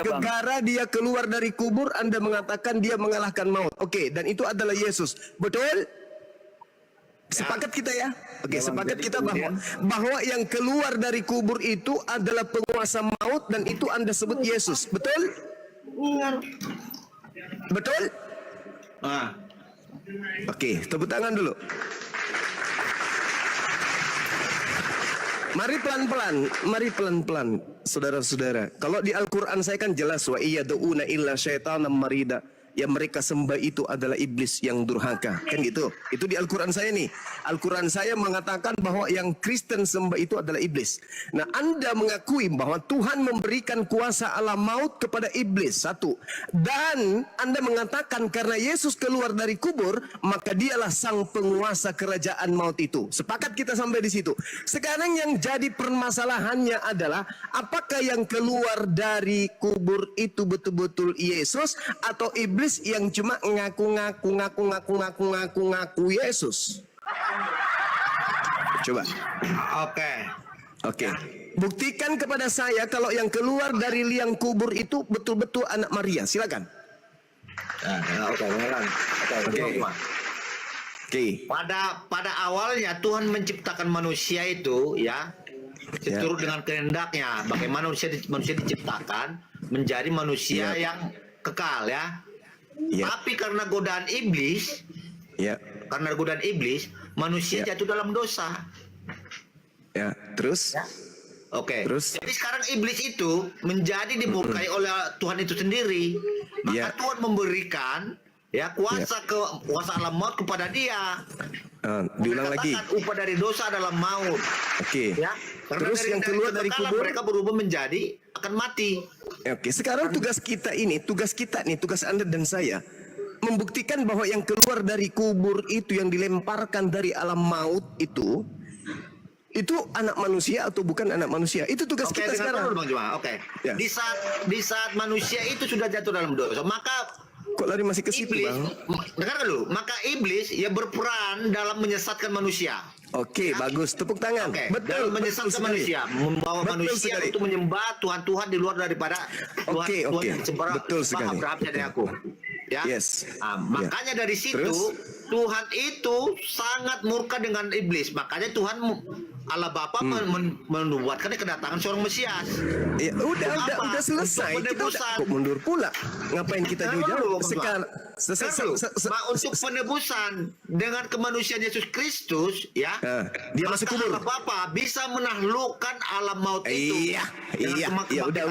gegara dia keluar dari kubur, Anda mengatakan dia mengalahkan maut. Oke, dan itu adalah Yesus. Betul? Sepakat kita ya? Oke, sepakat kita bahwa yang keluar dari kubur itu adalah penguasa maut, dan itu Anda sebut Yesus. Betul? Betul? Oke, tepuk tangan dulu. Mari pelan-pelan, saudara-saudara. Kalau di Al-Quran saya kan jelas, wa iyad'una illa syaitanan marida. Yang mereka sembah itu adalah iblis yang durhaka, kan gitu. Itu di Al-Quran saya nih. Al-Quran saya mengatakan bahwa yang Kristen sembah itu adalah iblis. Nah, Anda mengakui bahwa Tuhan memberikan kuasa alam maut kepada iblis, satu. Dan Anda mengatakan karena Yesus keluar dari kubur, maka dialah sang penguasa kerajaan maut itu. Sepakat kita sampai di situ. Sekarang yang jadi permasalahannya adalah, apakah yang keluar dari kubur itu betul-betul Yesus atau iblis yang cuma ngaku Yesus? Coba. Oke. Buktikan kepada saya kalau yang keluar dari liang kubur itu betul-betul anak Maria. Silakan. Oke. Pada awalnya Tuhan menciptakan manusia itu ya seturut dengan kehendaknya. Bagaimana manusia diciptakan menjadi manusia yang kekal ya. Tapi karena godaan iblis, manusia jatuh dalam dosa. Terus? Terus? Jadi sekarang iblis itu menjadi dimurkai oleh Tuhan itu sendiri. Maka Tuhan memberikan kuasa alam maut kepada dia. Diulang lagi. Upah dari dosa adalah maut. Terus yang keluar dari kubur, mereka berubah menjadi akan mati. Sekarang tugas kita nih, tugas Anda dan saya, membuktikan bahwa yang keluar dari kubur itu, yang dilemparkan dari alam maut itu anak manusia atau bukan anak manusia. Itu tugas kita sekarang. Bang Juma. Di saat manusia itu sudah jatuh dalam dosa, maka kok lari masih ke situ, Bang? Dengarkan dulu. Maka iblis berperan dalam menyesatkan manusia. Bagus. Tepuk tangan. Betul, menyesatkan manusia, membawa manusia untuk menyembah Tuhan di luar daripada Tuhan yang disembah Abraham dan Yakub. Makanya dari situ Tuhan itu sangat murka dengan iblis. Makanya Tuhan Allah Bapa menubuatkan kedatangan seorang Mesias. Udah selesai. Kita kok mundur pula? Ngapain kita jauh-jauh? Sekarang untuk penebusan dengan kemanusiaan Yesus Kristus, dia masuk kubur. Allah Bapa bisa menaklukkan alam maut itu. Udah.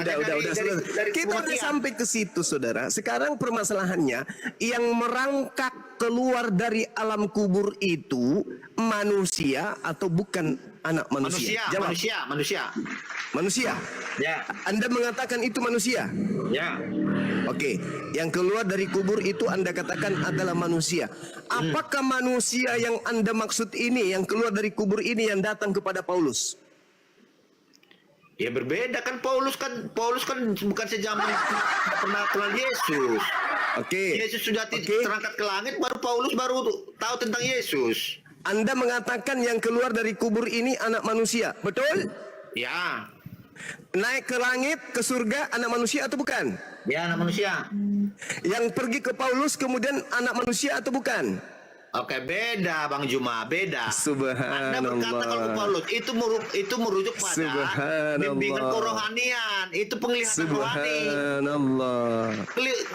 Kita udah sampai ke situ, saudara. Sekarang permasalahannya, yang merangkak keluar dari alam kubur itu manusia atau bukan anak manusia? Manusia. Anda mengatakan itu manusia? Yang keluar dari kubur itu Anda katakan adalah manusia. Apakah manusia yang Anda maksud ini, yang keluar dari kubur ini, yang datang kepada Paulus? Berbeda kan. Paulus kan bukan sejaman pernah kenal Yesus. Yesus sudah terangkat ke langit, baru Paulus baru tahu tentang Yesus. Anda mengatakan yang keluar dari kubur ini anak manusia, betul? Naik ke langit, ke surga, anak manusia atau bukan? Anak manusia. Yang pergi ke Paulus kemudian anak manusia atau bukan? Beda Bang Juma, beda. Subhanallah. Anda berkata kalau Paulus itu merujuk pada bimbingan kerohanian, itu penglihatan rohani.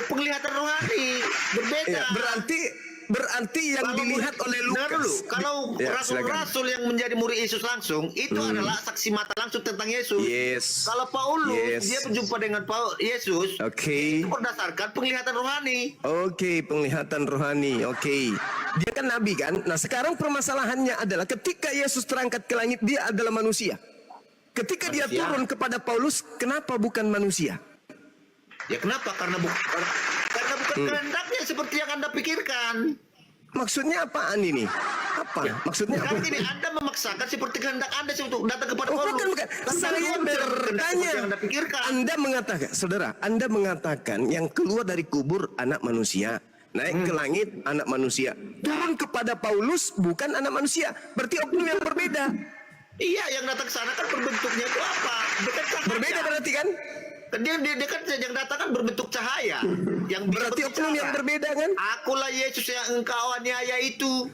Penglihatan rohani berbeda. Berarti yang dilihat oleh Lukas. Kalau rasul-rasul yang menjadi murid Yesus langsung itu adalah saksi mata langsung tentang Yesus. Kalau Paulus dia berjumpa dengan Yesus, itu berdasarkan penglihatan rohani. Penglihatan rohani. Dia kan nabi kan. Nah, sekarang permasalahannya adalah ketika Yesus terangkat ke langit, dia adalah manusia. Ketika dia turun kepada Paulus, kenapa bukan manusia? Kenapa? Karena bukan kehendaknya seperti yang Anda pikirkan. Maksudnya apaan ini? Maksudnya apa? Ini Anda memaksakan seperti kehendak Anda untuk datang kepada Paulus. Bukan. Saya bertanya. Anda mengatakan yang keluar dari kubur anak manusia, naik ke langit anak manusia, turun kepada Paulus bukan anak manusia. Berarti oknum yang berbeda. Iya, yang datang ke sana kan berbentuknya itu apa? Berbeda berarti kan? Dia kan yang datang kan berbentuk cahaya. Yang berarti oknum yang berbeda kan? Akulah Yesus yang engkau aniaya itu.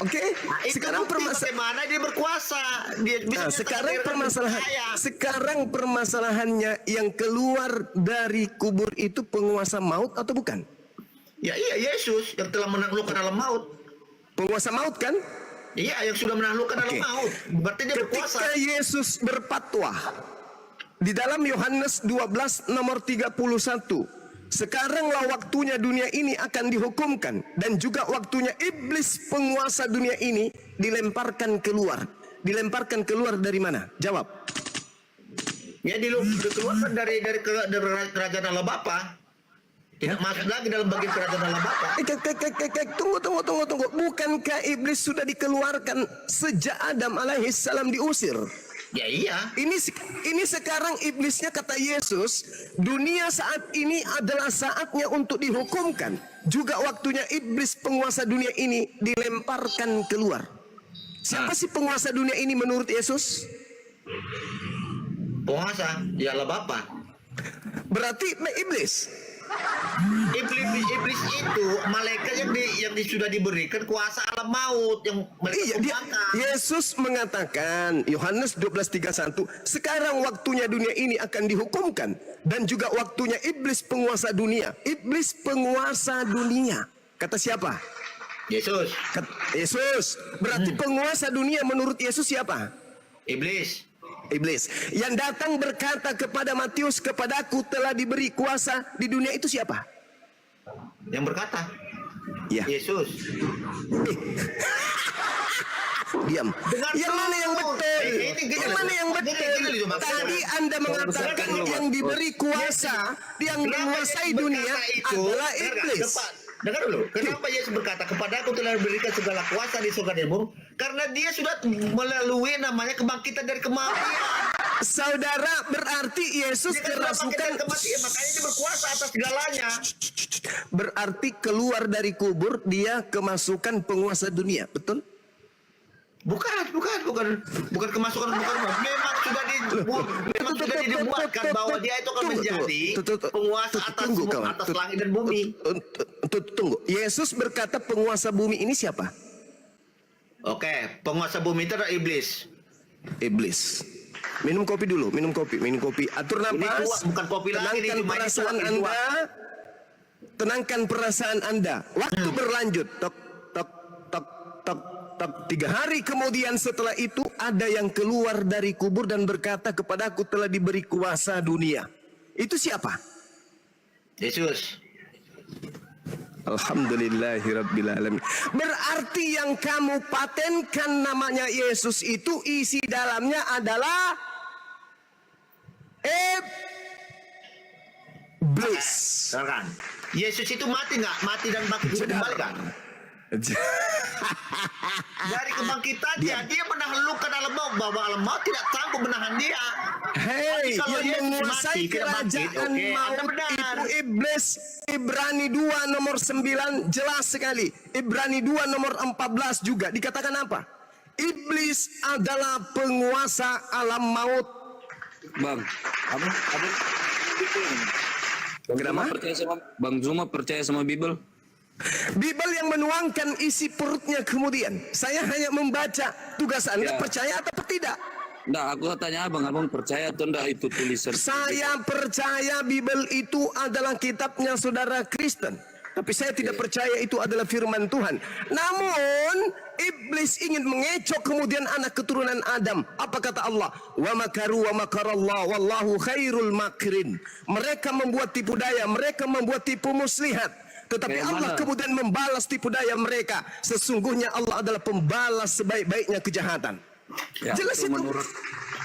Oke. Sekarang bagaimana dia berkuasa? Dia bisa sekarang permasalahannya yang keluar dari kubur itu penguasa maut atau bukan? Ya iya, Yesus yang telah menaklukkan alam maut. Penguasa maut kan? Iya, yang sudah menaklukkan alam maut. Berarti dia berkuasa. Ketika Yesus berfatwa di dalam Yohanes 12 nomor 31, sekaranglah waktunya dunia ini akan dihukumkan, dan juga waktunya iblis penguasa dunia ini dilemparkan keluar. Dilemparkan keluar dari mana? Jawab. Ya dikeluarkan dari kerajaan Allah Bapa. Tidak masuk lagi dalam bagian kerajaan Allah Bapa. Tunggu. Bukankah iblis sudah dikeluarkan sejak Adam alaihissalam diusir? Ya iya. Ini sekarang iblisnya, kata Yesus, dunia saat ini adalah saatnya untuk dihukumkan. Juga waktunya iblis penguasa dunia ini dilemparkan keluar. Siapa sih penguasa dunia ini menurut Yesus? Penguasa, ya Allah Bapa. Berarti iblis. Iblis itu malaikat yang sudah diberikan kuasa alam maut, yang Yesus mengatakan Yohanes 12:31, sekarang waktunya dunia ini akan dihukumkan, dan juga waktunya iblis penguasa dunia. Iblis penguasa dunia. Kata siapa? Yesus. Yesus. Berarti penguasa dunia menurut Yesus siapa? Iblis. Yang datang berkata kepada Matius, kepadaku telah diberi kuasa di dunia, itu siapa? Yang berkata? Ya. Yesus. Diam. Yang mana yang betul? Yang mana yang betul? Tadi Anda mengatakan yang diberi kuasa, yang menguasai dunia adalah iblis. Dengar dulu, kenapa Yesus berkata kepadaku telah diberikan segala kuasa di surga dan bumi? Karena dia sudah melalui namanya kebangkitan dari kematian. Saudara, berarti Yesus kerasukan kematian, makanya dia berkuasa atas segalanya. Berarti keluar dari kubur dia kemasukan penguasa dunia, betul? Bukan kemasukan, memang sudah dibuatkan bahwa dia itu akan menjadi penguasa atas langit dan bumi. Tunggu, Yesus berkata penguasa bumi ini siapa? Oke, penguasa bumi itu adalah iblis. Minum kopi dulu, minum kopi. Atur nafas. Bukan kopi lagi, tenangkan perasaan Anda. Tenangkan perasaan Anda. Waktu berlanjut. Tok. 3 hari kemudian setelah itu ada yang keluar dari kubur dan berkata kepadaku telah diberi kuasa dunia. Itu siapa? Yesus. Alhamdulillahirrabbilalamin. Berarti yang kamu patenkan namanya Yesus itu isi dalamnya adalah iblis. Kan? Yesus itu mati nggak? Mati dan bangkit kembali kan? Dari kebangkitannya dia menaklukkan alam maut, bahwa alam maut tidak sanggup menahan dia. Hei, yang menguasai kerajaan maut itu iblis. Ibrani 2 nomor 9 jelas sekali. Ibrani 2 nomor 14 juga dikatakan apa? Iblis adalah penguasa alam maut. Bang, Bang Zuma percaya sama Bible? Bible yang menuangkan isi perutnya kemudian. Saya hanya membaca. Tugas Anda percaya atau tidak? Nah, aku tanya abang percaya atau enggak itu tulisan? Saya percaya Bible itu adalah kitabnya saudara Kristen. Tapi saya tidak percaya itu adalah firman Tuhan. Namun iblis ingin mengecoh kemudian anak keturunan Adam. Apa kata Allah? Wa makaru wa makarallah wallahu khairul makirin. Mereka membuat tipu daya, mereka membuat tipu muslihat. Tetapi Allah kemudian membalas tipu daya mereka. Sesungguhnya Allah adalah pembalas sebaik-baiknya kejahatan. Ya, jelas itu.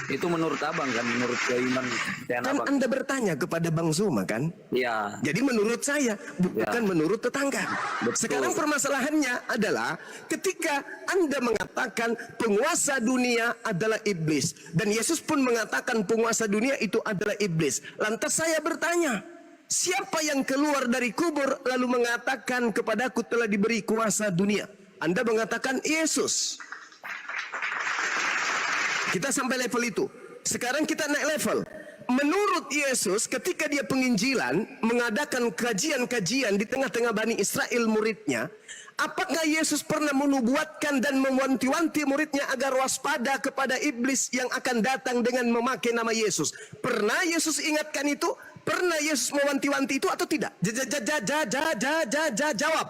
Itu menurut abang kan, menurut keiman kan abang. Anda bertanya kepada Bang Zuma kan? Iya. Jadi menurut saya, bukan menurut tetangga. Betul. Sekarang permasalahannya adalah ketika Anda mengatakan penguasa dunia adalah iblis, dan Yesus pun mengatakan penguasa dunia itu adalah iblis. Lantas saya bertanya, siapa yang keluar dari kubur lalu mengatakan kepadaku telah diberi kuasa dunia? Anda mengatakan Yesus. Kita sampai level itu. Sekarang kita naik level. Menurut Yesus, ketika dia penginjilan, mengadakan kajian-kajian di tengah-tengah Bani Israel muridnya, apakah Yesus pernah menubuatkan dan mewanti-wanti muridnya agar waspada kepada iblis yang akan datang dengan memakai nama Yesus? Pernah Yesus ingatkan itu? Pernah Yesus mewanti-wanti itu atau tidak? Jawab.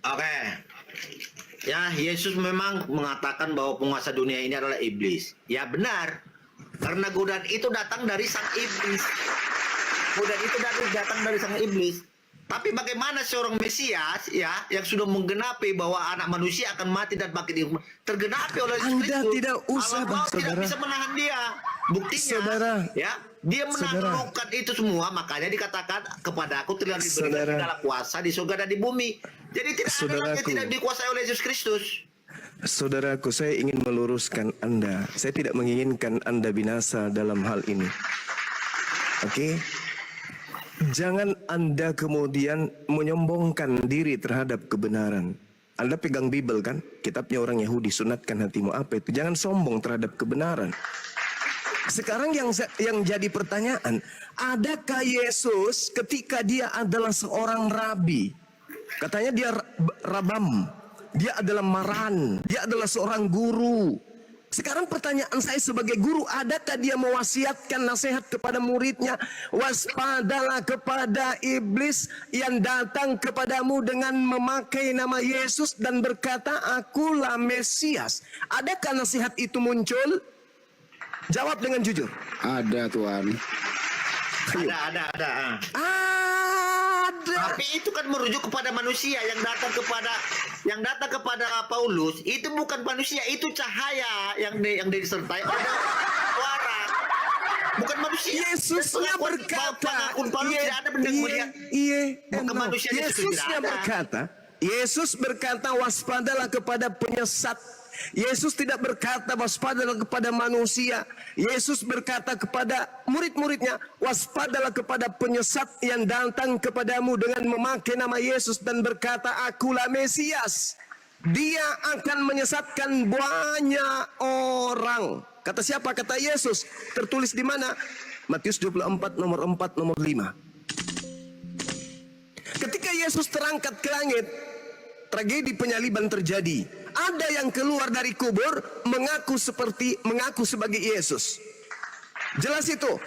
Oke. Ya, Yesus memang mengatakan bahwa penguasa dunia ini adalah iblis. Ya benar. Karena godaan itu datang dari sang iblis. Godaan itu datang dari sang iblis. Tapi bagaimana seorang Mesias ya yang sudah menggenapi bahwa anak manusia akan mati dan bangkit tergenapi oleh Yesus Kristus. Anda tidak usah, Allah tidak bisa menahan dia. Buktinya, saudara, ya dia menaklukkan itu semua. Makanya dikatakan kepada aku telah diberikan segala kuasa di surga dan di bumi. Jadi tidak ada lagi yang tidak dikuasai oleh Yesus Kristus. Saudaraku, saya ingin meluruskan Anda. Saya tidak menginginkan Anda binasa dalam hal ini. Oke? Jangan Anda kemudian menyombongkan diri terhadap kebenaran. Anda pegang Bible kan? Kitabnya orang Yahudi, sunatkan hatimu. Apa itu? Jangan sombong terhadap kebenaran. Sekarang yang jadi pertanyaan, adakah Yesus ketika dia adalah seorang rabi? Katanya dia rabam, dia adalah maran, dia adalah seorang guru. Sekarang pertanyaan saya sebagai guru, adakah dia mewasiatkan nasihat kepada muridnya, waspadalah kepada iblis yang datang kepadamu dengan memakai nama Yesus dan berkata, akulah Mesias. Adakah nasihat itu muncul? Jawab dengan jujur. Ada, Tuhan. Ada. Tapi itu kan merujuk kepada manusia yang datang kepada Paulus. Itu bukan manusia, itu cahaya yang disertai oleh orang. Bukan manusia. Yesusnya berkata, Yesus berkata, waspadalah kepada penyesat. Yesus tidak berkata waspadalah kepada manusia. Yesus berkata kepada murid-muridnya, waspadalah kepada penyesat yang datang kepadamu dengan memakai nama Yesus dan berkata, akulah Mesias. Dia akan menyesatkan banyak orang. Kata siapa? Kata Yesus. Tertulis di mana? Matius 24 nomor 4 nomor 5. Ketika Yesus terangkat ke langit, tragedi penyaliban terjadi. Ada yang keluar dari kubur mengaku sebagai Yesus. Jelas itu.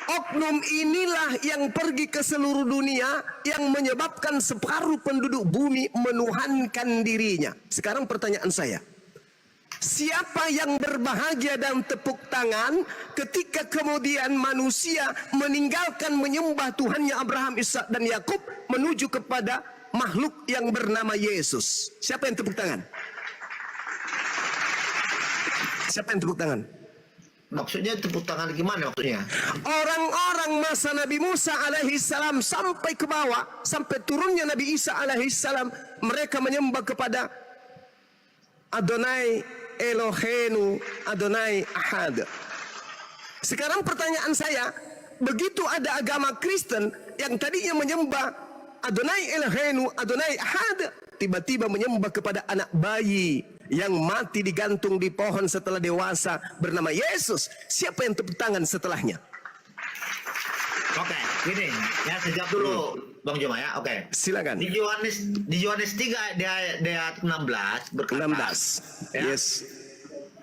Oknum inilah yang pergi ke seluruh dunia yang menyebabkan separuh penduduk bumi menuhankan dirinya. Sekarang pertanyaan saya, siapa yang berbahagia dan tepuk tangan ketika kemudian manusia meninggalkan menyembah Tuhannya Abraham, Ishak dan Yakub menuju kepada makhluk yang bernama Yesus? Siapa yang tepuk tangan? Siapa yang tepuk tangan? Maksudnya tepuk tangan gimana maksudnya? Orang-orang masa Nabi Musa alaihissalam sampai ke bawah, sampai turunnya Nabi Isa alaihissalam, mereka menyembah kepada Adonai Eloheinu, Adonai Ahad. Sekarang pertanyaan saya, begitu ada agama Kristen yang tadinya menyembah Adonai Eloheinu, Adonai Ahad, tiba-tiba menyembah kepada anak bayi yang mati digantung di pohon setelah dewasa bernama Yesus. Siapa yang tepuk tangan setelahnya? Oke, gini ya, sejak dulu Bang Joma ya. Oke. Silakan. Di Yohanes 3 di ayat 16 berkata, 16. Ya? Yes.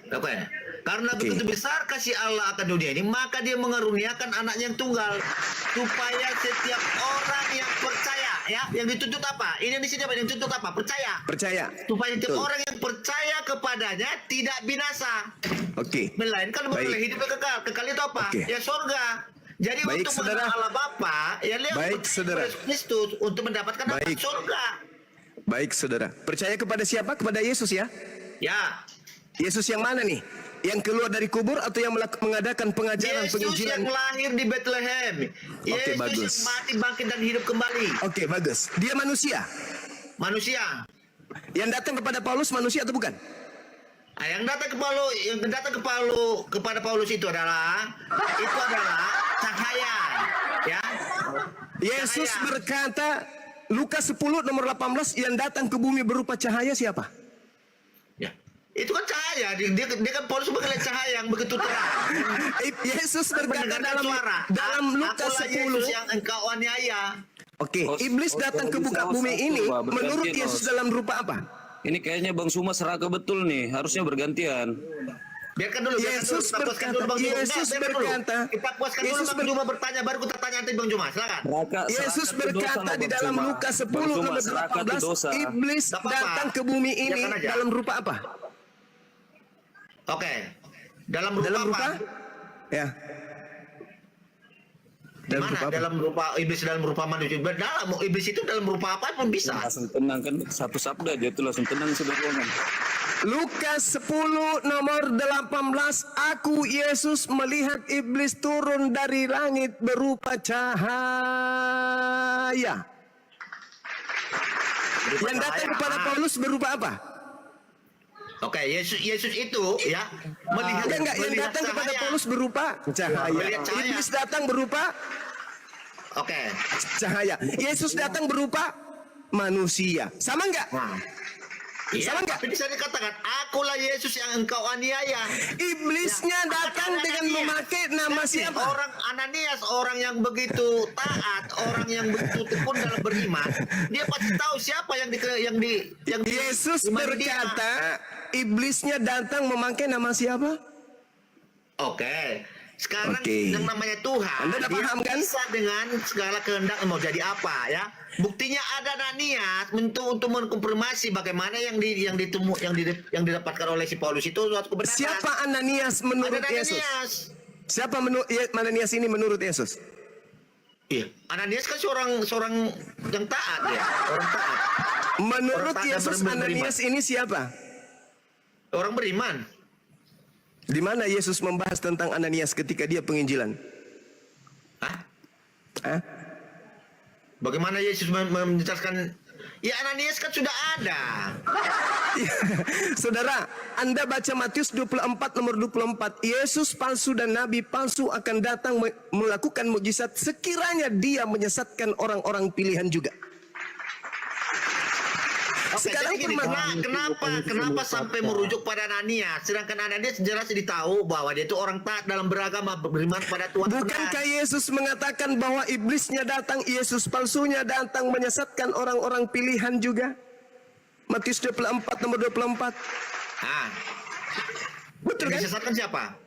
Oke. Karena begitu besar kasih Allah akan dunia ini, maka dia mengaruniakan anaknya yang tunggal supaya setiap orang yang percaya, ya, yang dituntut apa? Ini di sini apa? Yang dituntut apa? Percaya. Supaya setiap orang yang percaya kepadanya tidak binasa. Oke. Melainkan beroleh hidup kekal. Kekal itu apa? Ya surga. Jadi baik, untuk mengenal Allah Bapa, ya lihat Yesus Kristus untuk mendapatkan surga. Baik, saudara. Percaya kepada siapa? Kepada Yesus ya? Ya. Yesus yang mana nih? Yang keluar dari kubur atau yang mengadakan pengajaran penginjilan? Yesus yang lahir di Bethlehem. Yesus bagus. yang mati, bangkit dan hidup kembali. Oke, bagus. Dia manusia. Manusia. Yang datang kepada Paulus manusia atau bukan? Yang datang kepada Paulus itu adalah cahaya, ya. Yesus berkata, Lukas 10 nomor 18, yang datang ke bumi berupa cahaya siapa? Ya. Itu kan cahaya, dia kan Paulus melihat cahaya yang begitu terang. Yesus berkata dalam Lukas 10 yang engkau aniaya. Oke, iblis datang ke muka bumi ini menurut Yesus dalam rupa apa? Ini kayaknya Bang Suma seraka betul nih, harusnya bergantian. Biarkan dulu, Yesus berkata, kita puaskan dulu Bang Juma bertanya, baru kita tanya nanti Bang Juma, silakan. Yesus berkata di dalam Lukas 10 nomor 18, iblis datang ke bumi ini dalam rupa apa? Oke. Dalam rupa apa? Ya. Dalam rupa iblis, dalam rupa manusia. Dalam iblis itu dalam rupa apa pun bisa. Langsung tenang kan, satu sabda aja itu langsung tenang sudah ngomong. Lukas 10 nomor 18, aku Yesus melihat iblis turun dari langit berupa cahaya. Yang datang kepada Paulus berupa apa? Oke, Yesus itu ya melihat yang datang kepada Paulus berupa cahaya. Iblis datang berupa cahaya. Yesus datang berupa manusia. Sama enggak? Iya, sama enggak? Tapi bisa dikatakan, akulah Yesus yang engkau aniaya. Iblisnya datang dengan memakai nama siapa? Orang Ananias, orang yang begitu taat, orang yang begitu tekun dalam beriman, dia pasti tahu siapa yang Yesus berkata, iblisnya datang memakai nama siapa? Oke. Sekarang yang namanya Tuhan, Anda udah paham kan? Bisa dengan segala kehendak mau jadi apa ya? Buktinya ada Ananias untuk mengkonfirmasi bagaimana yang didapatkan oleh si Paulus itu suatu kebenaran. Siapa Ananias menurut Yesus? Siapa Ananias ini menurut Yesus? Iya, Ananias kan seorang yang taat ya, orang taat. Menurut Yesus Ananias ini siapa? Orang beriman. Di mana Yesus membahas tentang Ananias ketika dia penginjilan? Hah? Bagaimana Yesus menjelaskan? Ya Ananias kan sudah ada. Saudara, Anda baca Matius 24 nomor 24. Yesus palsu dan nabi palsu akan datang melakukan mukjizat sekiranya dia menyesatkan orang-orang pilihan juga. Sekarang kenapa sampai merujuk pada Ananias, sedangkan Ananias jelas ditahu bahwa dia itu orang taat dalam beragama, beriman pada Tuhan. Bukankah Yesus mengatakan bahwa iblisnya datang, Yesus palsunya datang menyesatkan orang-orang pilihan juga? Matius 24 nomor 24. Betul kan? Disesatkan siapa?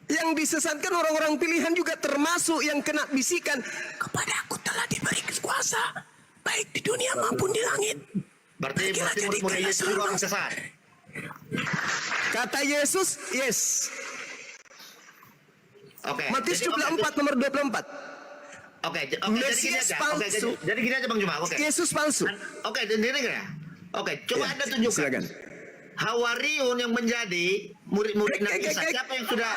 Yang disesatkan orang-orang pilihan juga, termasuk yang kena bisikan, kepadaku telah diberi kuasa baik di dunia maupun di langit. Berarti murid Yesus juga orang sesat. Kata Yesus, yes. Matius 24 nomor 24. Mesias palsu. Jadi gini aja Bang Juma. Yesus palsu. Gini ya. Coba Anda tunjukkan. Silakan. Hawariun yang menjadi murid-murid Nabi Isa, siapa yang sudah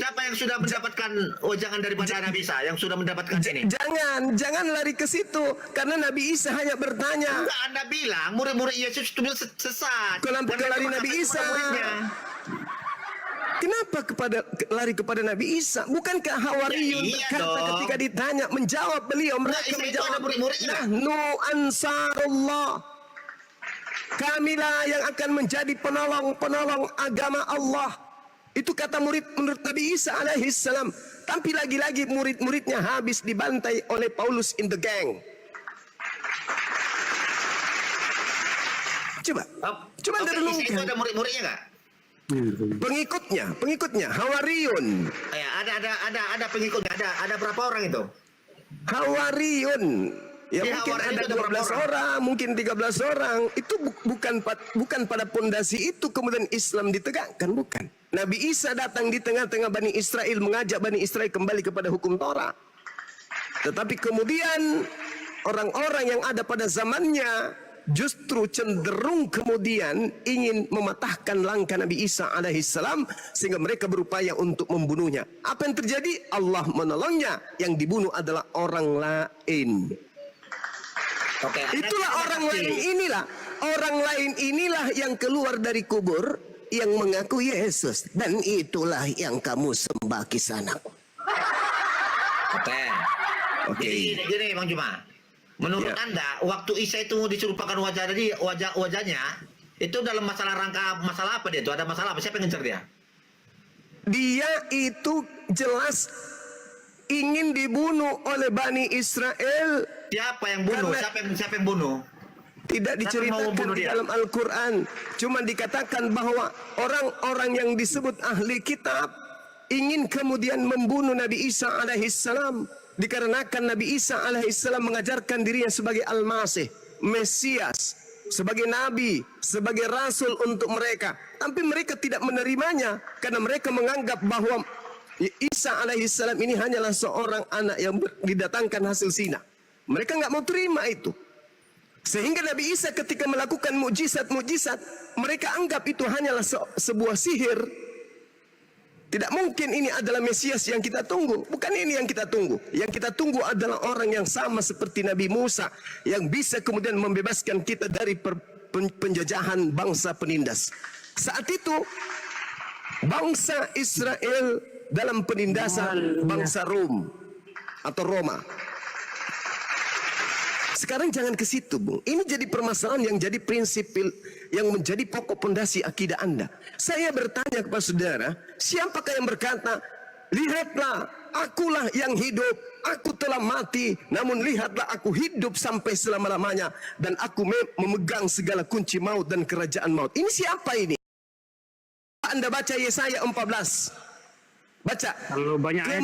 siapa yang sudah mendapatkan wejangan daripada Nabi Isa, yang sudah mendapatkan ini? Jangan lari ke situ, karena Nabi Isa hanya bertanya. Enggak, Anda bilang murid-murid Yesus itu sesat. Kenapa lari Nabi Isa? Kenapa lari kepada Nabi Isa? Bukankah Hawariyun berkata ketika ditanya, menjawab beliau, mereka menjawab, nahnu ansarullah, kamilah yang akan menjadi penolong agama Allah. Itu kata menurut Nabi Isa alaihissalam. Tapi lagi-lagi murid-muridnya habis dibantai oleh Paulus in the gang. Coba Anda renungkan. Itu ada murid-muridnya nggak? Pengikutnya Hawariyun. Ya, ada pengikutnya. Ada berapa orang itu? Hawariyun. Ya mungkin ada 12 orang, mungkin 13 orang. Itu bukan pada pondasi itu kemudian Islam ditegakkan, bukan. Nabi Isa datang di tengah-tengah Bani Israel, mengajak Bani Israel kembali kepada hukum Torah. Tetapi kemudian orang-orang yang ada pada zamannya justru cenderung kemudian ingin mematahkan langkah Nabi Isa alaihissalam, sehingga mereka berupaya untuk membunuhnya. Apa yang terjadi? Allah menolongnya. Yang dibunuh adalah orang lain. Itulah orang lain inilah yang keluar dari kubur, yang mengaku Yesus, dan itulah yang kamu sembah kisanak. Jadi gini Bang Juma. Menurut Anda, waktu Isa itu diserupakan wajahnya, itu dalam masalah apa dia itu? Ada masalah apa? Siapa yang ngejar dia? Dia itu jelas ingin dibunuh oleh Bani Israel. Siapa yang bunuh? Siapa yang bunuh? Tidak diceritakan di dalam Al-Quran. Cuma dikatakan bahwa orang-orang yang disebut ahli kitab ingin kemudian membunuh Nabi Isa alaihissalam. Dikarenakan Nabi Isa alaihissalam mengajarkan dirinya sebagai Al-Masih, Mesias, sebagai Nabi, sebagai Rasul untuk mereka. Tapi mereka tidak menerimanya karena mereka menganggap bahwa Isa alaihissalam ini hanyalah seorang anak yang didatangkan hasil zina. Mereka nggak mau terima itu. Sehingga Nabi Isa ketika melakukan mukjizat-mukjizat, mereka anggap itu hanyalah sebuah sihir. Tidak mungkin ini adalah Mesias yang kita tunggu. Bukan ini yang kita tunggu. Yang kita tunggu adalah orang yang sama seperti Nabi Musa, yang bisa kemudian membebaskan kita dari penjajahan bangsa penindas. Saat itu bangsa Israel dalam penindasan bangsa Rom atau Roma. Sekarang jangan ke situ, Bung. Ini jadi permasalahan yang jadi prinsip, yang menjadi pokok pondasi akidah Anda. Saya bertanya kepada saudara, siapakah yang berkata, lihatlah, akulah yang hidup, aku telah mati, namun lihatlah aku hidup sampai selama-lamanya, dan aku memegang segala kunci maut dan kerajaan maut. Ini siapa ini? Anda baca Yesaya 14. Baca. Kalau banyak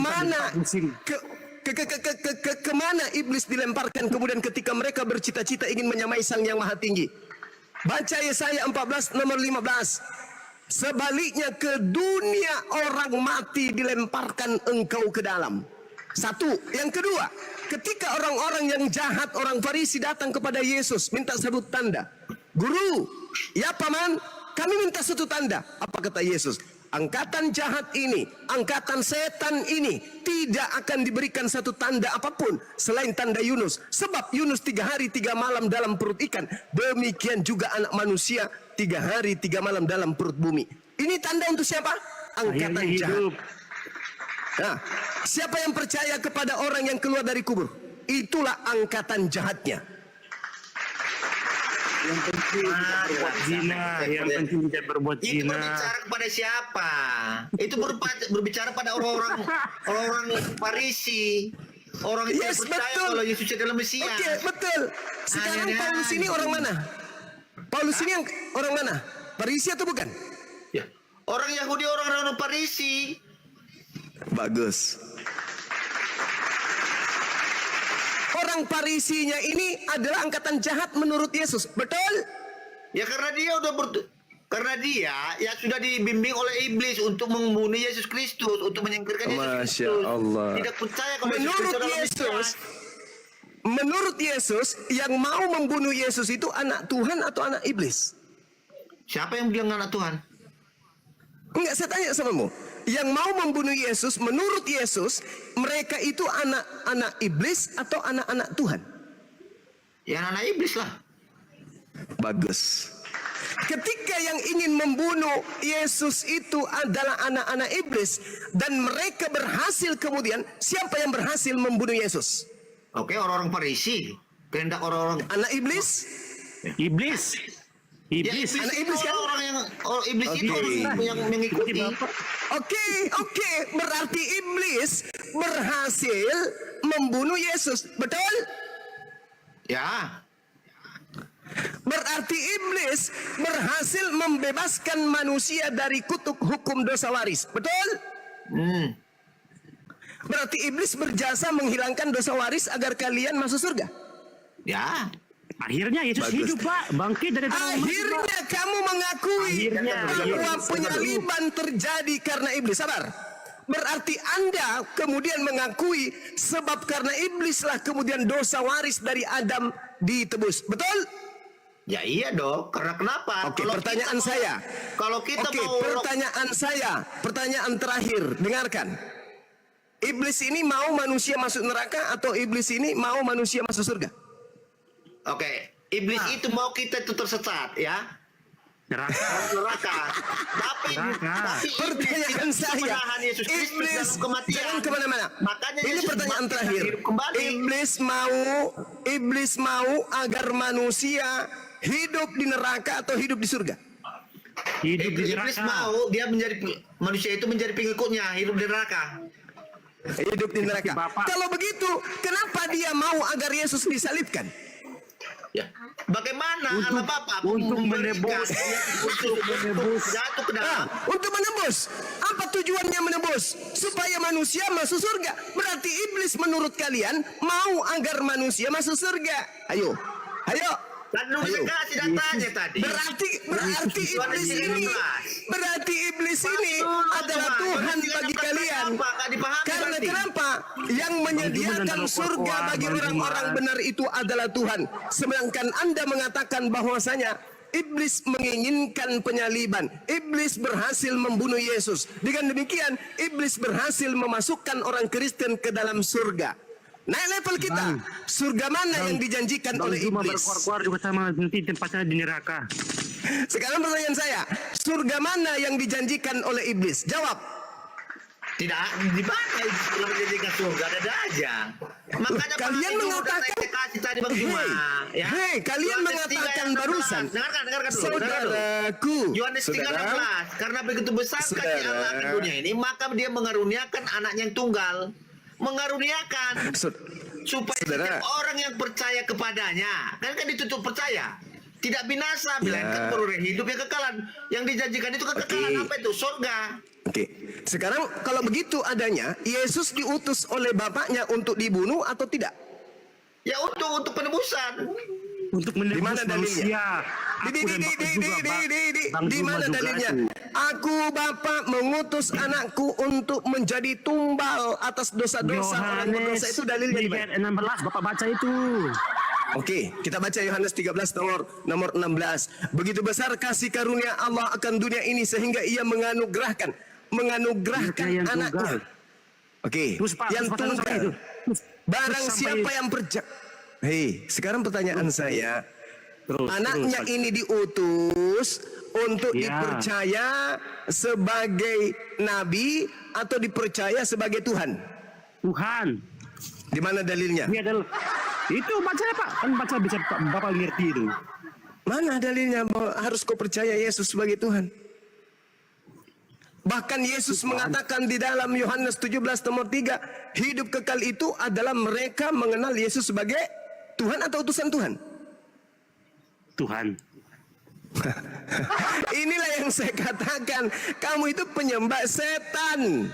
kemana iblis dilemparkan kemudian ketika mereka bercita-cita ingin menyamai Sang Yang Maha Tinggi? Baca Yesaya 14 nomor 15. Sebaliknya ke dunia orang mati dilemparkan engkau ke dalam. Satu. Yang kedua, ketika orang-orang yang jahat, orang Farisi datang kepada Yesus minta satu tanda. Guru, ya paman, kami minta satu tanda. Apa kata Yesus? Angkatan jahat ini, angkatan setan ini tidak akan diberikan satu tanda apapun selain tanda Yunus. Sebab Yunus 3 hari 3 malam dalam perut ikan. Demikian juga anak manusia 3 hari 3 malam dalam perut bumi. Ini tanda untuk siapa? Angkatan jahat. Nah, siapa yang percaya kepada orang yang keluar dari kubur? Itulah angkatan jahatnya. Yang penting tidak berbuat zina, yang penting tidak berbuat zina. Itu berbicara kepada siapa? Itu berbicara pada orang-orang Farisi. Orang yang percaya kalau Yesus adalah Mesias. Oke, betul. Sekarang Paulus ini orang mana? Paulus ini orang mana? Farisi atau bukan? Ya. Orang Yahudi, orang Farisi. Bagus. Orang Farisinya ini adalah angkatan jahat menurut Yesus, betul? Ya karena dia ya sudah dibimbing oleh iblis untuk membunuh Yesus Kristus, untuk menyingkirkan Yesus Kristus. Masya Allah. Tidak percaya kalau menurut Yesus yang mau membunuh Yesus itu anak Tuhan atau anak iblis? Siapa yang bilang anak Tuhan? Enggak, saya tanya samamu. Yang mau membunuh Yesus, menurut Yesus, mereka itu anak-anak iblis atau anak-anak Tuhan? Ya anak iblis lah. Bagus. Ketika yang ingin membunuh Yesus itu adalah anak-anak iblis dan mereka berhasil kemudian, siapa yang berhasil membunuh Yesus? Oke, orang-orang Farisi. Kehendak orang-orang anak iblis? Iblis. Iblis. Anak iblis kan? Orang iblis itu yang mengikuti. Oke. Berarti iblis berhasil membunuh Yesus, betul? Ya. Berarti iblis berhasil membebaskan manusia dari kutuk hukum dosa waris, betul? Berarti iblis berjasa menghilangkan dosa waris agar kalian masuk surga. Ya. Akhirnya Yesus hidup, Pak. Bangkit dari dalam mati, Akhirnya kamu mengakui bahwa penyaliban terjadi karena iblis. Sabar. Berarti Anda kemudian mengakui sebab karena iblislah kemudian dosa waris dari Adam ditebus. Betul? Ya iya dong. Karena kenapa? Oke, pertanyaan saya. Kalau kita mau pertanyaan terakhir, dengarkan. Iblis ini mau manusia masuk neraka atau iblis ini mau manusia masuk surga? Oke, iblis itu mau kita itu tersesat, ya. neraka. Tapi Pertanyaan saya, menahan Yesus Kristus iblis, dalam kematian. jangan kemana-mana. Makanya Ini Yesus pertanyaan mati dan terakhir. hidup kembali. Iblis mau agar manusia hidup di neraka atau hidup di surga? Hidup di Iblis neraka. mau dia menjadi manusia itu menjadi pengikutnya hidup di neraka. Hidup di neraka. Bapak. Kalau begitu, kenapa dia mau agar Yesus disalibkan? Ya. Bagaimana anak Bapak untuk memberikan menebus. untuk jatuh ke dalam Untuk menembus. Apa tujuannya menembus? Supaya manusia masuk surga. Berarti iblis menurut kalian mau agar manusia masuk surga. Ayo. dan lu Ayo. kasih datanya tadi. Berarti iblis ini adalah Tuhan bagi kalian. Karena kenapa? Yang menyediakan surga bagi orang-orang benar itu adalah Tuhan. Sedangkan Anda mengatakan bahwasanya iblis menginginkan penyaliban. Iblis berhasil membunuh Yesus. Dengan demikian, iblis berhasil memasukkan orang Kristen ke dalam surga. Naik level kita. Surga mana yang dijanjikan oleh Cuma iblis? berkuar-kuar juga sama nanti tempatnya di neraka. Sekarang pertanyaan saya, surga mana yang dijanjikan oleh iblis? Jawab. Tidak di mana itu menjadikan surga ada aja. Makanya Kalian mengatakan kasih tadi Bang Juma, ya. Hei, kalian Yohanes mengatakan 3:16. barusan. Dengarkan dulu. Saudaraku, Yohanes 3:16, karena begitu besar kasih Allah akan dunia ini, maka dia mengaruniakan anaknya yang tunggal. Mengaruniakan supaya setiap orang yang percaya kepadanya, kan ditutup percaya, tidak binasa, melainkan beroleh hidup yang kekalan. Yang dijanjikan itu kekekalan apa itu? Surga. Oke, sekarang kalau begitu adanya, Yesus diutus oleh Bapaknya untuk dibunuh atau tidak? Ya untuk penebusan. Untuk Di menebus mana dalilnya? manusia. Aku dan Bapak juga, Bang Di Juma mana juga dalilnya? itu. Aku Bapa mengutus anakku untuk menjadi tumbal atas dosa-dosa orang berdosa. Itu dalilnya di mana? 16, Bapak baca itu. Oke, kita baca Yohanes 13 nomor 16. Begitu besar kasih karunia Allah akan dunia ini sehingga ia menganugerahkan Yang anaknya. tunggal. Oke, Terus, Pak, yang terus, Pak, sampai tunggal. itu. Barang Terus siapa sampai- yang Hei, sekarang pertanyaan saya, anaknya Pak. ini diutus untuk Ya. dipercaya sebagai nabi atau dipercaya sebagai Tuhan? Tuhan. Di mana dalilnya? Dia adalah itu baca Pak. Kan baca bisa Bapak ngerti itu. Mana dalilnya bahwa harus kau percaya Yesus sebagai Tuhan? Bahkan Yesus mengatakan di dalam Yohanes 17 nomor 3, hidup kekal itu adalah mereka mengenal Yesus sebagai Tuhan atau utusan Tuhan. Tuhan. Inilah yang saya katakan, kamu itu penyembah setan.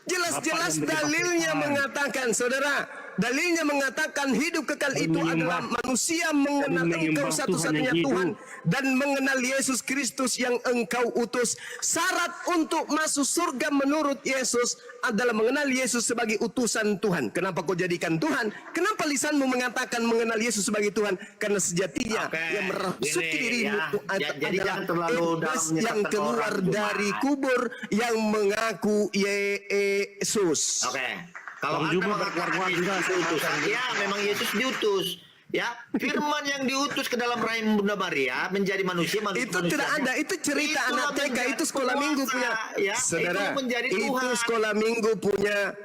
Jelas-jelas Bapak yang dalilnya Tuhan. mengatakan, saudara, dalilnya mengatakan hidup kekal itu adalah manusia mengenal Engkau satu-satunya Tuhan dan mengenal Yesus Kristus yang Engkau utus. Syarat untuk masuk surga menurut Yesus adalah mengenal Yesus sebagai utusan Tuhan. Kenapa kau jadikan Tuhan? Kenapa lisanmu mengatakan mengenal Yesus sebagai Tuhan? Karena sejatinya yang merasuki dirimu itu Jadi adalah jangan terlalu iblis dalam yang menyesatkan keluar orang, dari Juma. kubur yang mengaku Yesus. Oke. Kalau Bang Anda Juma mengatakan berkuar-kuar Yesus juga diutus, ya memang Yesus diutus. Ya, firman yang diutus ke dalam rahim Bunda Maria menjadi manusia. Itu tidak ada, itu cerita anak TK, itu sekolah minggu punya. Ya, Saudara, itu menjadi itu Tuhan. sekolah minggu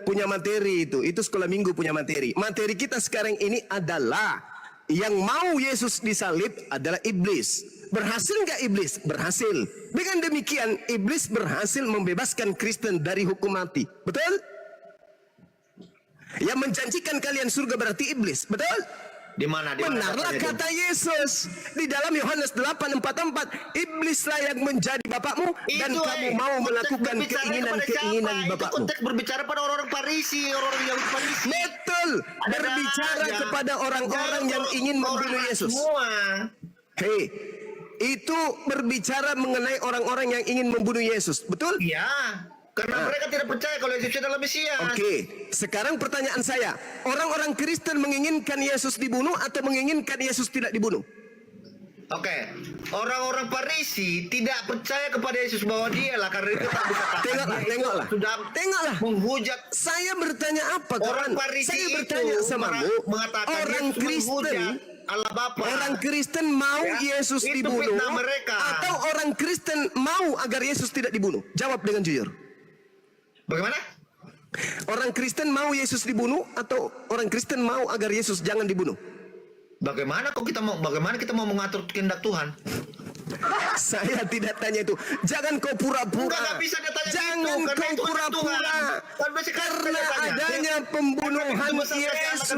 punya materi itu sekolah minggu punya materi. Materi kita sekarang ini adalah yang mau Yesus disalib adalah iblis. Berhasil nggak iblis? Berhasil. Dengan demikian iblis berhasil membebaskan Kristen dari hukum mati. Betul? Yang menjanjikan kalian surga berarti iblis. Betul? Di mana? Benarlah kata Yesus di dalam Yohanes 8:44, iblislah yang menjadi bapakmu dan kamu mau melakukan keinginan-keinginan Itu bapakmu. konteks berbicara pada orang-orang Farisi, orang-orang Yahudi Farisi. Betul, Ada berbicara aja. kepada orang-orang yang ingin membunuh Orang Yesus. Semua. Hei, itu berbicara mengenai orang-orang yang ingin membunuh Yesus. Betul? Iya. Karena mereka tidak percaya kalau Yesus adalah Mesias. Oke, sekarang pertanyaan saya, orang-orang Kristen menginginkan Yesus dibunuh atau menginginkan Yesus tidak dibunuh? Oke, orang-orang Farisi tidak percaya kepada Yesus bahwa dialah, karena itu tak bisa katakan Tengoklah, dia itu tengoklah. sudah Tengoklah. menghujat. Saya bertanya apa, Orang kawan? Farisi Saya itu bertanya sama mengatakan orang Yesus Kristen menghujat. Allah Bapa. Orang Kristen mau Yesus Itu dibunuh fitnah mereka. atau orang Kristen mau agar Yesus tidak dibunuh? Jawab dengan jujur. Bagaimana? Orang Kristen mau Yesus dibunuh atau orang Kristen mau agar Yesus jangan dibunuh? Bagaimana kita mau mengatur kehendak Tuhan? Saya tidak tanya itu. Jangan kau pura-pura. Enggak bisa dia tanya Jangan gitu, karena kau itu kehendak pura-pura. Tuhan. Karena adanya pembunuhan Yesus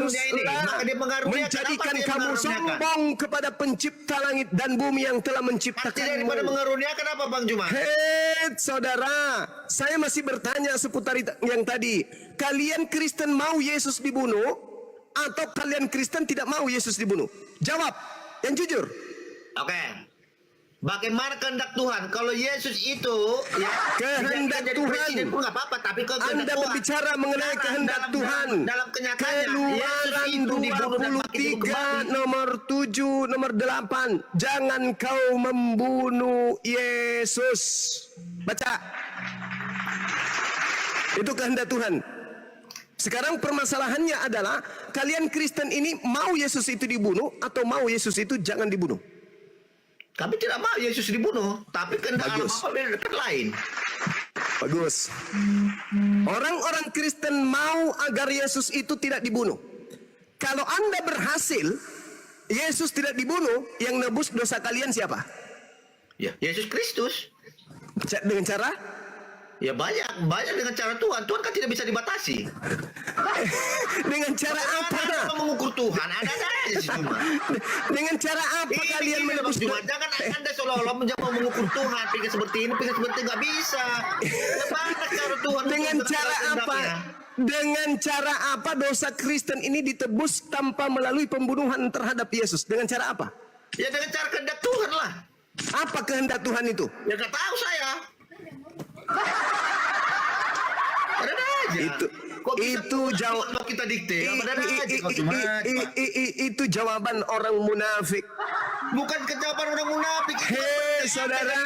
menjadikan kamu sombong kepada pencipta langit dan bumi yang telah Arti daripada menciptakanmu. mengaruniakan apa, Bang Juma? Hei saudara, saya masih bertanya seputar yang tadi. Kalian Kristen mau Yesus dibunuh atau kalian Kristen tidak mau Yesus dibunuh? Jawab yang jujur. Oke. Bagaimana kehendak Tuhan? Kalau Yesus itu ya Kehendak jadi Tuhan. presiden pun nggak apa-apa, tapi kalau kehendak Anda Tuhan, berbicara mengenai kehendak Tuhan. dalam kenyataannya Yesus Keluaran itu dibunuh dan mati di 23 nomor 7 nomor 8. Jangan kau membunuh Yesus. Baca. Itu kehendak Tuhan. Sekarang permasalahannya adalah kalian Kristen ini mau Yesus itu dibunuh atau mau Yesus itu jangan dibunuh? Kami tidak mau Yesus dibunuh, tapi kehendak Allah Bagus. Bapa beda lain. Bagus. Orang-orang Kristen mau agar Yesus itu tidak dibunuh. Kalau Anda berhasil, Yesus tidak dibunuh, yang nebus dosa kalian siapa? Ya, Yesus Kristus. Dengan cara? Ya banyak dengan cara Tuhan. Tuhan kan tidak bisa dibatasi. Dengan cara apa? Anda mengukur Tuhan, ada aja sih cuma. Dengan cara apa kalian menebus Cuma dosa? jangan Anda seolah-olah mencoba mengukur Tuhan, pikir seperti ini, pikir seperti nggak bisa. Ya banyak cara Tuhan. Dengan untuk cara bergerak apa? kehendaknya. Dengan cara apa dosa Kristen ini ditebus tanpa melalui pembunuhan terhadap Yesus? Dengan cara apa? Ya dengan cara kehendak Tuhan lah. Apa kehendak Tuhan itu? Ya nggak tahu saya. Ada aja. Kok bisa itu jawab buat kita dikte. Ada aja kok cuma. itu jawaban orang munafik. Bukan kejawaban orang munafik. Hei saudara,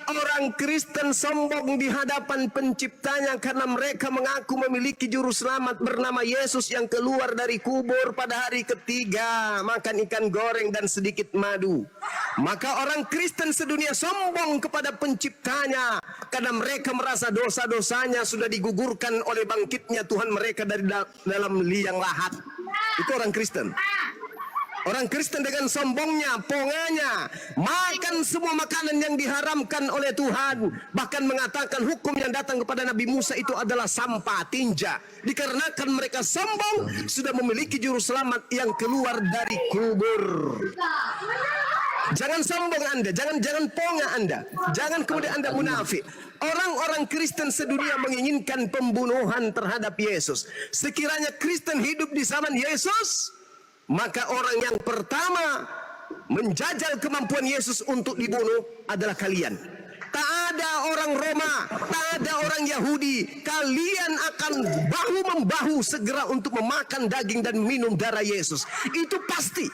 orang Kristen sombong di hadapan penciptanya karena mereka mengaku memiliki juru selamat bernama Yesus yang keluar dari kubur pada hari ketiga, makan ikan goreng dan sedikit madu. Maka orang Kristen sedunia sombong kepada penciptanya karena mereka merasa dosa-dosanya sudah digugurkan oleh bangkitnya Tuhan mereka dari dalam liang lahat. Itu orang Kristen. Orang Kristen dengan sombongnya, ponganya, makan semua makanan yang diharamkan oleh Tuhan. Bahkan mengatakan hukum yang datang kepada Nabi Musa itu adalah sampah, tinja. Dikarenakan mereka sombong, sudah memiliki juru selamat yang keluar dari kubur. Jangan sombong Anda, jangan ponga Anda. Jangan kemudian Anda munafik. Orang-orang Kristen sedunia menginginkan pembunuhan terhadap Yesus. Sekiranya Kristen hidup di zaman Yesus, maka orang yang pertama menjajal kemampuan Yesus untuk dibunuh adalah kalian. Tak ada orang Roma, tak ada orang Yahudi. Kalian akan bahu-membahu segera untuk memakan daging dan minum darah Yesus. Itu pasti.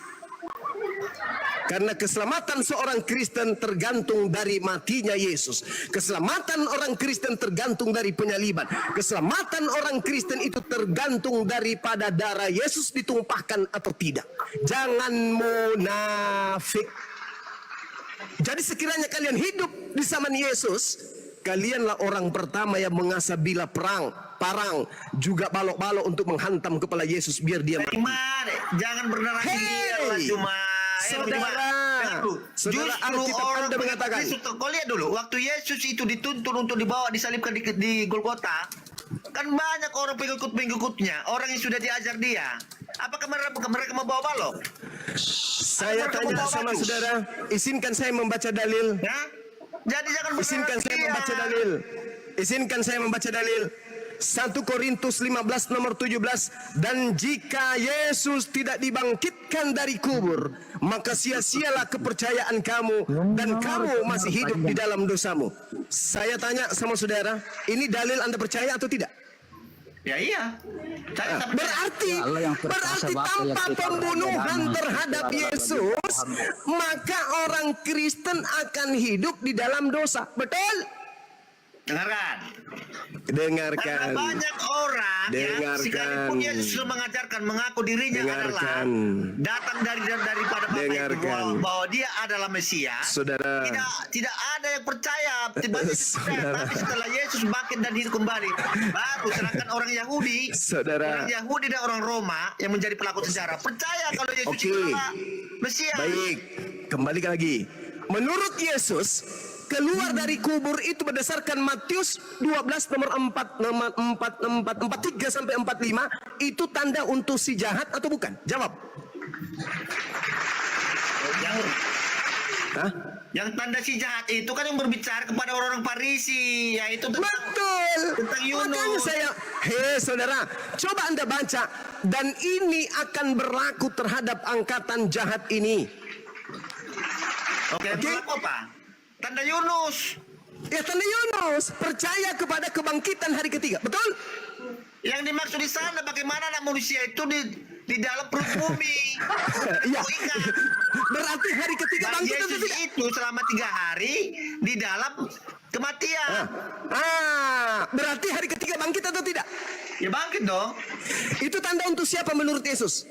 Karena keselamatan seorang Kristen tergantung dari matinya Yesus. Keselamatan orang Kristen tergantung dari penyaliban. Keselamatan orang Kristen itu tergantung daripada darah Yesus ditumpahkan atau tidak. Jangan munafik. Jadi sekiranya kalian hidup di zaman Yesus, kalianlah orang pertama yang mengasah bila parang, juga balok-balok untuk menghantam kepala Yesus biar dia mati. Jangan bernarasi dia cuma. Saudara, Alkitab Anda mengatakan. Kau lihat dulu, waktu Yesus itu dituntun untuk dibawa disalibkan di Golgota, kan banyak orang pengikut-pengikutnya, orang yang sudah diajar dia. Apakah mereka membawa balok? Saya tanya sama saudara, izinkan saya membaca dalil. Ya? Jadi jangan Izinkan saya membaca dalil. Izinkan saya membaca dalil. 1 Korintus 15 nomor 17. Dan jika Yesus tidak dibangkitkan dari kubur, maka sia-sialah kepercayaan kamu dan kamu masih hidup di dalam dosamu. Saya tanya sama saudara, ini dalil Anda percaya atau tidak? Ya iya. Berarti tanpa pembunuhan terhadap Yesus, maka orang Kristen akan hidup di dalam dosa. Betul? Dengarkan. Dengarkan. Karena banyak orang yang sekalipun dia sudah mengajarkan mengaku dirinya adalah datang daripada Bapa itu bahwa dia adalah Mesias. Saudara, tidak ada yang percaya, tapi setelah Yesus bangkit dan hidup kembali, baru sedangkan orang Yahudi, orang Yahudi dan orang Roma yang menjadi pelaku sejarah percaya kalau Yesus itu adalah Mesias. Baik, kembali lagi. Menurut Yesus, keluar dari kubur itu berdasarkan Matius 12 nomor 43 sampai 45 itu tanda untuk si jahat atau bukan? Jawab. Yang tanda si jahat itu kan yang berbicara kepada orang-orang Farisi, yaitu tentang Yunus. Makanya saya, saudara, coba Anda baca, dan ini akan berlaku terhadap angkatan jahat ini. Oke. Apa? Tanda Yunus. Ya, tanda Yunus. Percaya kepada kebangkitan hari ketiga. Betul? Yang dimaksud di sana bagaimana anak manusia itu di dalam perut bumi. Iya. Berarti hari ketiga bangkit atau tidak? Itu selama 3 hari di dalam kematian. Berarti hari ketiga bangkit atau tidak? Ya bangkit dong. Itu tanda untuk siapa menurut Yesus?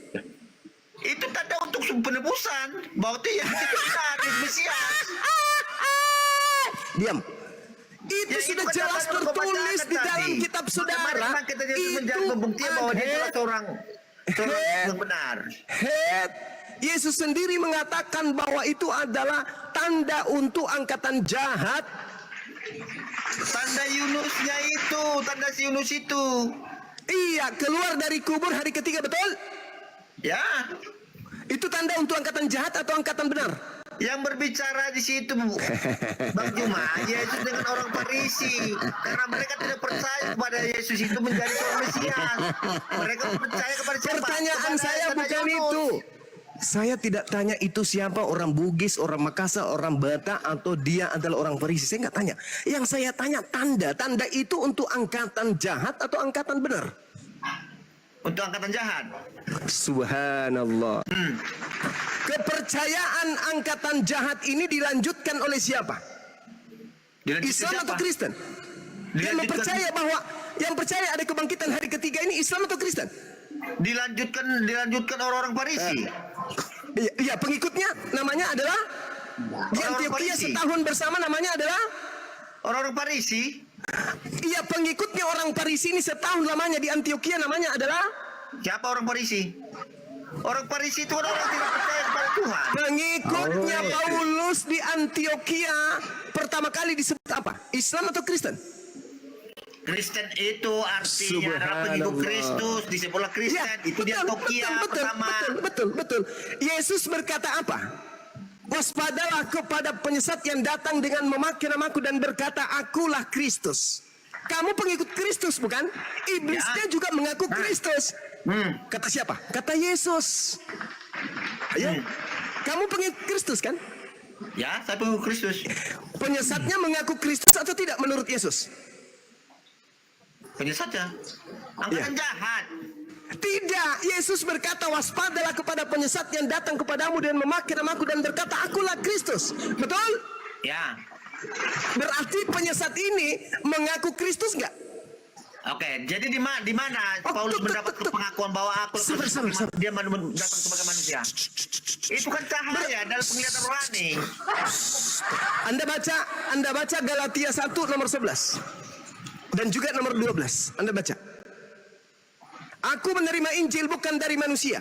Itu tanda untuk penebusan. Bahwa itu yang benar, Mesias. Diam. Itu ya, sudah jelas tertulis di dalam kitab saudara. Kita menjadi pembuktian bahwa dia adalah seorang yang benar. Yesus sendiri mengatakan bahwa itu adalah tanda untuk angkatan jahat. Tanda Yunusnya itu, tanda si Yunus itu. Iya, keluar dari kubur hari ketiga, betul? Ya. Itu tanda untuk angkatan jahat atau angkatan benar? Yang berbicara di situ, Bang Juma, Yesus dengan orang Farisi, karena mereka tidak percaya kepada Yesus itu menjadi seorang Mesias. Mereka percaya kepada siapa? Pertanyaan saya bukan itu. Saya tidak tanya itu siapa, orang Bugis, orang Makassar, orang Batak, atau dia adalah orang Farisi. Saya nggak tanya. Yang saya tanya tanda. Tanda itu untuk angkatan jahat atau angkatan benar? Untuk angkatan jahat. Subhanallah. Kepercayaan angkatan jahat ini dilanjutkan oleh siapa? Islam atau Kristen? Yang percaya bahwa yang percaya ada kebangkitan hari ketiga ini Islam atau Kristen? Dilanjutkan orang-orang Farisi. Iya, pengikutnya namanya adalah di Antioquia setahun bersama namanya adalah orang-orang Farisi. Iya, pengikutnya orang Farisi ini setahun lamanya di Antioquia namanya adalah siapa orang Farisi? Orang Farisi itu orang yang tidak percaya kepada Tuhan. Pengikutnya Paulus di Antioquia pertama kali disebut apa? Islam atau Kristen? Kristen itu artinya adalah pengikut Kristus, disebutlah Kristen. Ya, itu di Antioquia pertama. Betul. Yesus berkata apa? Waspadalah kepada penyesat yang datang dengan memakai namaku dan berkata, akulah Kristus. Kamu pengikut Kristus bukan? Iblisnya juga mengaku Kristus. Kata siapa? Kata Yesus. Ayo, kamu pengikut Kristus kan? Ya, saya pengikut Kristus. Penyesatnya mengaku Kristus atau tidak menurut Yesus? Penyesatnya? Angkatan jahat. Tidak, Yesus berkata waspadalah kepada penyesat yang datang kepadamu dan memakai namaku dan berkata akulah Kristus. Betul? Ya. Berarti penyesat ini mengaku Kristus enggak? Oke, jadi di mana Paulus mendapat pengakuan bahwa aku dia datang sebagai manusia? Itu kan cahaya dalam penglihatan rohani. Anda baca Galatia 1 nomor 11 dan juga nomor 12. Anda baca. Aku menerima Injil bukan dari manusia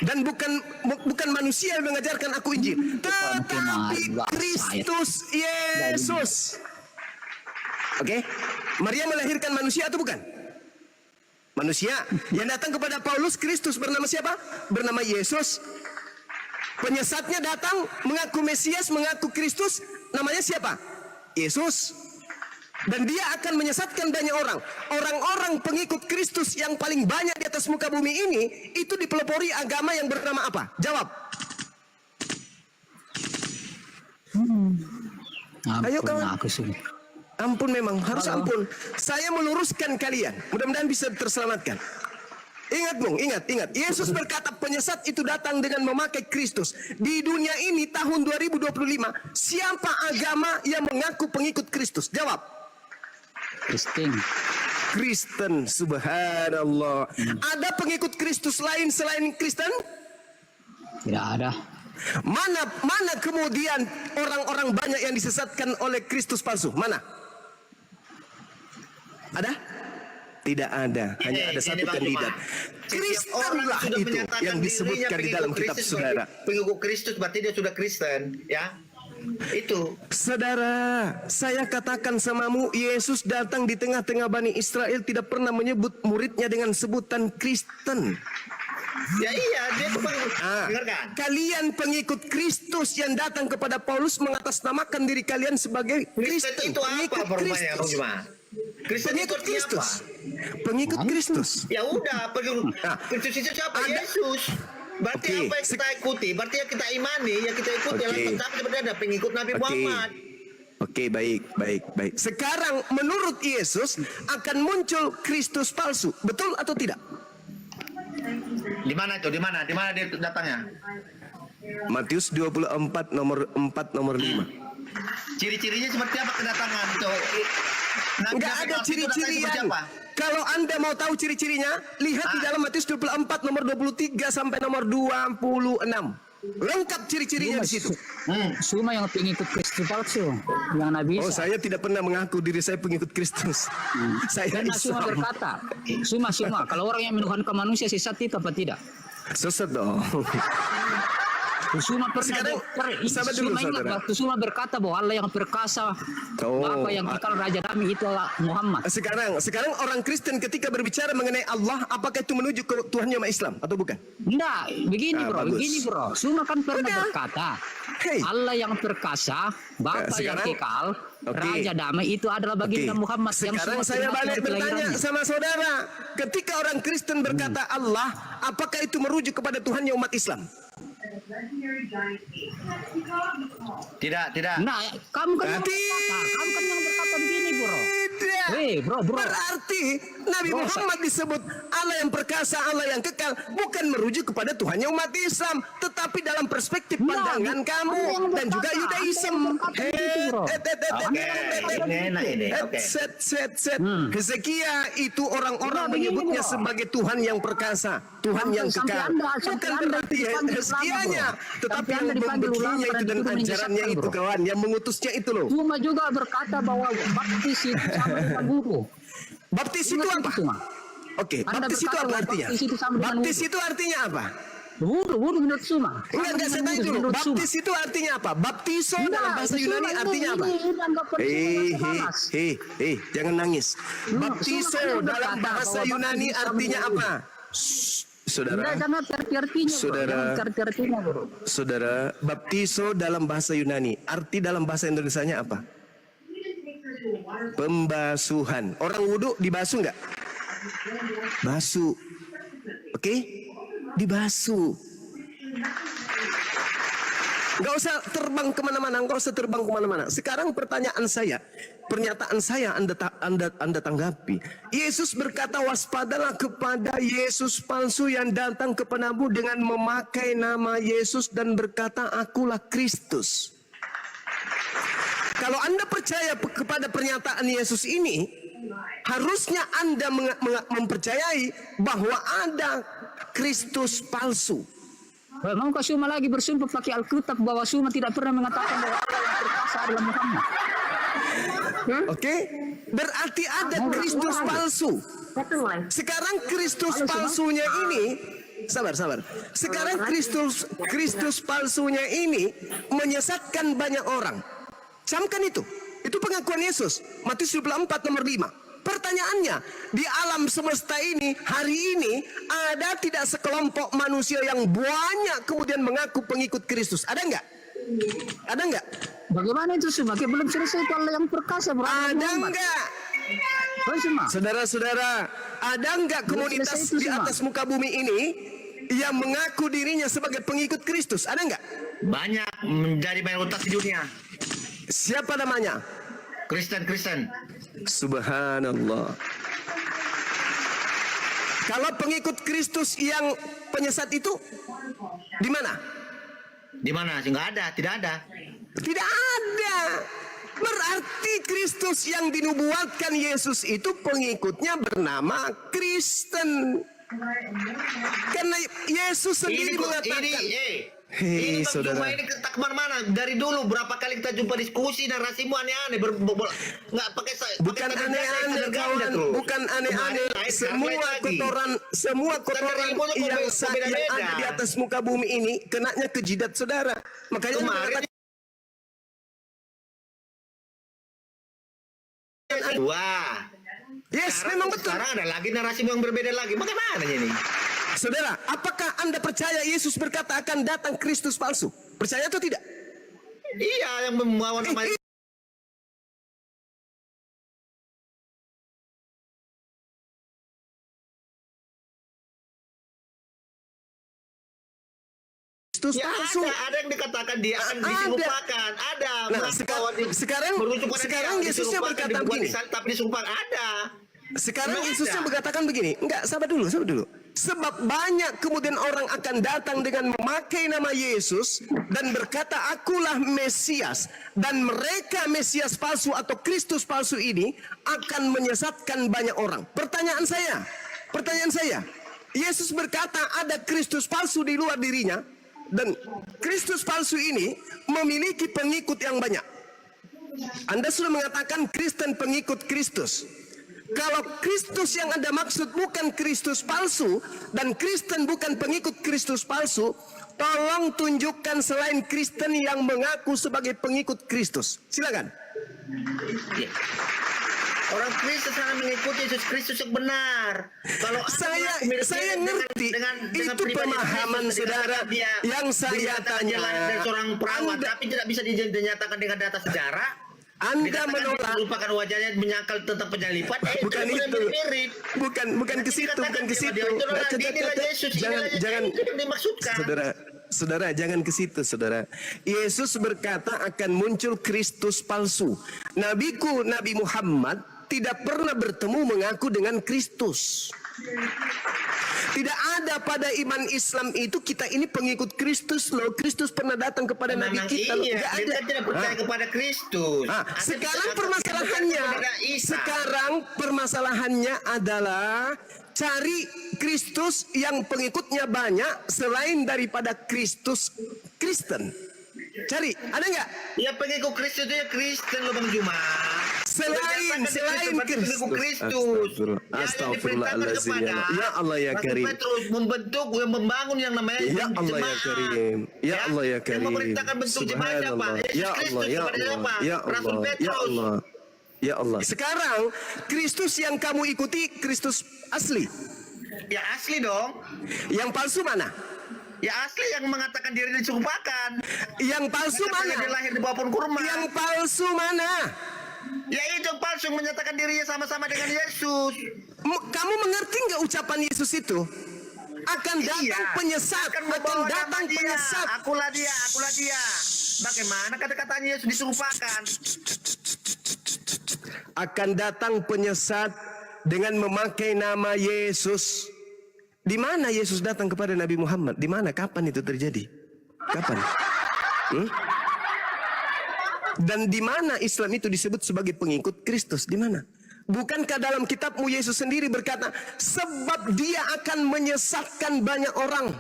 dan bukan manusia yang mengajarkan aku Injil, tetapi Kristus Yesus. Oke, Maria melahirkan manusia atau bukan? Manusia. Yang datang kepada Paulus Kristus bernama siapa? Bernama Yesus. Penyesatnya datang mengaku Mesias, mengaku Kristus, namanya siapa? Yesus. Dan dia akan menyesatkan banyak orang. Orang-orang pengikut Kristus yang paling banyak di atas muka bumi ini, itu dipelopori agama yang bernama apa? Jawab. Ayo kawan. Ampun memang, harus ampun. Saya meluruskan kalian. Mudah-mudahan bisa terselamatkan. Ingat Bung, ingat. Yesus berkata penyesat itu datang dengan memakai Kristus. Di dunia ini tahun 2025, siapa agama yang mengaku pengikut Kristus? Jawab. Kristen, subhanallah. Ada pengikut Kristus lain selain Kristen? Tidak ada. Mana kemudian orang-orang banyak yang disesatkan oleh Kristus palsu? Mana? Ada? Tidak ada. Hanya ada satu kandidat. Kristenlah itu yang disebutkan di dalam kitab saudara. Pengikut Kristus berarti dia sudah Kristen, ya. Itu. Saudara, saya katakan samamu, Yesus datang di tengah-tengah Bani Israel tidak pernah menyebut muridnya dengan sebutan Kristen. Ya iya, dia itu dengarkan. Kalian pengikut Kristus yang datang kepada Paulus mengatasnamakan diri kalian sebagai Kristen Kristen. itu apa formanya, Bang Juma? Kristen itu Pengikut artinya Kristus. apa? Pengikut Kristus. Ya udah, Kristus itu siapa? Yesus. Berarti apa yang kita ikuti? Berarti yang kita imani, yang kita ikuti adalah tetap seperti ada pengikut Nabi Muhammad. Oke, baik. Sekarang menurut Yesus akan muncul Kristus palsu. Betul atau tidak? Di mana itu? Di mana dia datangnya? Matius 24 nomor 4 nomor 5. Ciri-cirinya seperti apa kedatangan itu? Enggak ada ciri-cirian. Kalau Anda mau tahu ciri-cirinya, lihat di dalam Matius 24 nomor 23 sampai nomor 26. Lengkap ciri-cirinya di situ. Cuma yang pengikut Kristus palsu, yang Nabi Isa. Oh, saya tidak pernah mengaku diri saya pengikut Kristus. Saya Karena cuma Islam. berkata, cuma kalau orang yang menuhankan manusia sesat itu apa tidak? Sesat dong. Kusuma pernah Sekarang, sabar dulu, saudara. Kusuma berkata bahwa Allah yang perkasa, Bapa yang kekal, Raja kami itu adalah Muhammad. Sekarang orang Kristen ketika berbicara mengenai Allah, apakah itu menuju ke Tuhan yang Maha Islam atau bukan? Enggak, begini bagus. bro. Cuma kan pernah Udah. berkata, Hey. Allah yang perkasa, Bapa yang Sekarang, kekal, Raja damai itu adalah baginda Muhammad yang Sekarang semua saya termasuk balik dari bertanya kelahirannya. sama saudara, ketika orang Kristen berkata Allah, apakah itu merujuk kepada Tuhan yang umat Islam? Tidak. Nah, kamu kan yang berkata begini, bro. Tidak. Bro. Berarti Nabi Muhammad disebut Allah yang perkasa, Allah yang kekal, bukan merujuk kepada Tuhan yang umat Islam, tetapi dalam perspektif pandangan kamu dan juga Yudaism. Hezekia itu orang-orang menyebutnya sebagai Tuhan yang perkasa, Tuhan yang kekal. Bukan berarti Hezekianya, tetapi yang membekinya itu dan ajarannya itu, kawan, yang mengutusnya itu loh. Cuma juga berkata bahwa baptis itu sama dengan guru. Baptis itu apa? Oke, baptis itu apa artinya? Baptis itu artinya apa? Wudu menurut Suma. Enggak, saya tanya dulu. Baptis itu artinya apa? Baptiso dalam bahasa Yunani artinya apa? Jangan nangis. Baptiso dalam bahasa Yunani artinya apa? Saudara, baptiso dalam bahasa Yunani, arti dalam bahasa Indonesianya apa? Pembasuhan. Orang wudhu dibasuh nggak? Basuh. Oke? Dibasuh. Nggak usah terbang kemana-mana, Sekarang pertanyaan saya, pernyataan saya Anda tanggapi. Yesus berkata, waspadalah kepada Yesus palsu yang datang kepadamu dengan memakai nama Yesus dan berkata, akulah Kristus. Kalau Anda percaya kepada pernyataan Yesus ini, harusnya Anda mempercayai bahwa ada Kristus palsu. Maukah Suma lagi bersumpah pakai Alkitab bahwa Suma tidak pernah mengatakan bahwa Allah yang perkasa adalah Muhammad? Oke, berarti ada Kristus palsu. Sekarang Kristus palsunya ini, sabar. Sekarang Kristus palsunya ini menyesatkan banyak orang. Camkan itu pengakuan Yesus. Matius 24 nomor 5. Pertanyaannya, di alam semesta ini, hari ini, ada tidak sekelompok manusia yang banyak kemudian mengaku pengikut Kristus? Ada enggak? Bagaimana itu Suma? Belum selesai itu Allah yang perkasa. Ada enggak? Saudara-saudara, ada enggak komunitas di atas muka bumi ini yang mengaku dirinya sebagai pengikut Kristus? Ada enggak? Banyak, menjadi mayoritas di dunia. Siapa namanya? Kristen. Subhanallah. Kalau pengikut Kristus yang penyesat itu di mana? Di mana? Tidak ada. Tidak ada. Berarti Kristus Kristus yang dinubuatkan Yesus itu pengikutnya bernama Kristen. Karena Yesus sendiri mengatakan. Ini Bang saudara. Juma ini tak kemana-mana. Dari dulu berapa kali kita jumpa diskusi, narasimu aneh-aneh. Nggak pakai Bukan aneh-aneh kawan, bukan aneh-aneh. Semua kotoran yang ada di atas muka bumi ini kenanya ke jidat saudara. Makanya kemarin wah. Yes, Sekarang, memang betul. Sekarang ada lagi narasi yang berbeda lagi. Bagaimana ini? Saudara, apakah Anda percaya Yesus berkata akan datang Kristus palsu? Percaya atau tidak? Iya, yang membawa nama Kristus ya, palsu. ada yang dikatakan dia akan disumpahkan. Ada. Nah, sekarang Yesusnya berkata begini. Tapi disumpah ada. Sekarang Yesusnya berkatakan begini. Enggak, sabar dulu. Sebab banyak kemudian orang akan datang dengan memakai nama Yesus dan berkata akulah Mesias, dan mereka Mesias palsu atau Kristus palsu ini akan menyesatkan banyak orang. Pertanyaan saya, Yesus berkata ada Kristus palsu di luar dirinya, dan Kristus palsu ini memiliki pengikut yang banyak. Anda sudah mengatakan Kristen pengikut Kristus. Kalau Kristus yang Anda maksud bukan Kristus palsu dan Kristen bukan pengikut Kristus palsu, tolong tunjukkan selain Kristen yang mengaku sebagai pengikut Kristus. Silakan. Orang Kristen sangat mengikuti Yesus Kristus yang benar. Kalau saya ngerti itu pemahaman saudara yang saya tanya. Dan seorang perawat, tapi tidak bisa dinyatakan dengan data sejarah. Anda menolak, melupakan wajahnya, menyangkal tentang penyalipan. Bukan itu. Bukan ke situ. Jangan dimaksudkan. Saudara, jangan ke situ, saudara. Yesus berkata akan muncul Kristus palsu. Nabiku, Nabi Muhammad tidak pernah bertemu mengaku dengan Kristus. Tidak ada pada iman Islam itu kita ini pengikut Kristus loh. Kristus pernah datang kepada Nabi kita loh. Iya, kita tidak percaya kepada Kristus. Sekarang permasalahannya adalah cari Kristus yang pengikutnya banyak selain daripada Kristus Kristen. Cari, ada nggak? Ya pengikut Kristus itu ya Kristen loh Bang Juma. Selain Kristus. Astagfirullahaladzim. Ya Allah ya Karim. Petrus membangun yang namanya ya Allah ya Karim. Ya Allah ya Karim. Yang memerintahkan bentuk jemaat siapa? Ya Allah ya Allah. Ya Allah. Ya Allah. Ya Allah. Sekarang Kristus yang kamu ikuti Kristus asli. Ya asli dong. Yang palsu mana? Ya asli yang mengatakan diri disumpahkan. Yang palsu mana? Dia lahir di bawah pohon kurma. Yang palsu mana? Ya itu yang palsu yang menyatakan dirinya sama-sama dengan Yesus. Kamu mengerti nggak ucapan Yesus itu? Akan datang penyesat, akan datang penyesat. Akulah dia. Bagaimana kata-katanya Yesus disumpahkan? Akan datang penyesat dengan memakai nama Yesus. Di mana Yesus datang kepada Nabi Muhammad? Di mana? Kapan itu terjadi? Kapan? Dan di mana Islam itu disebut sebagai pengikut Kristus? Di mana? Bukankah dalam kitabmu Yesus sendiri berkata, sebab dia akan menyesatkan banyak orang.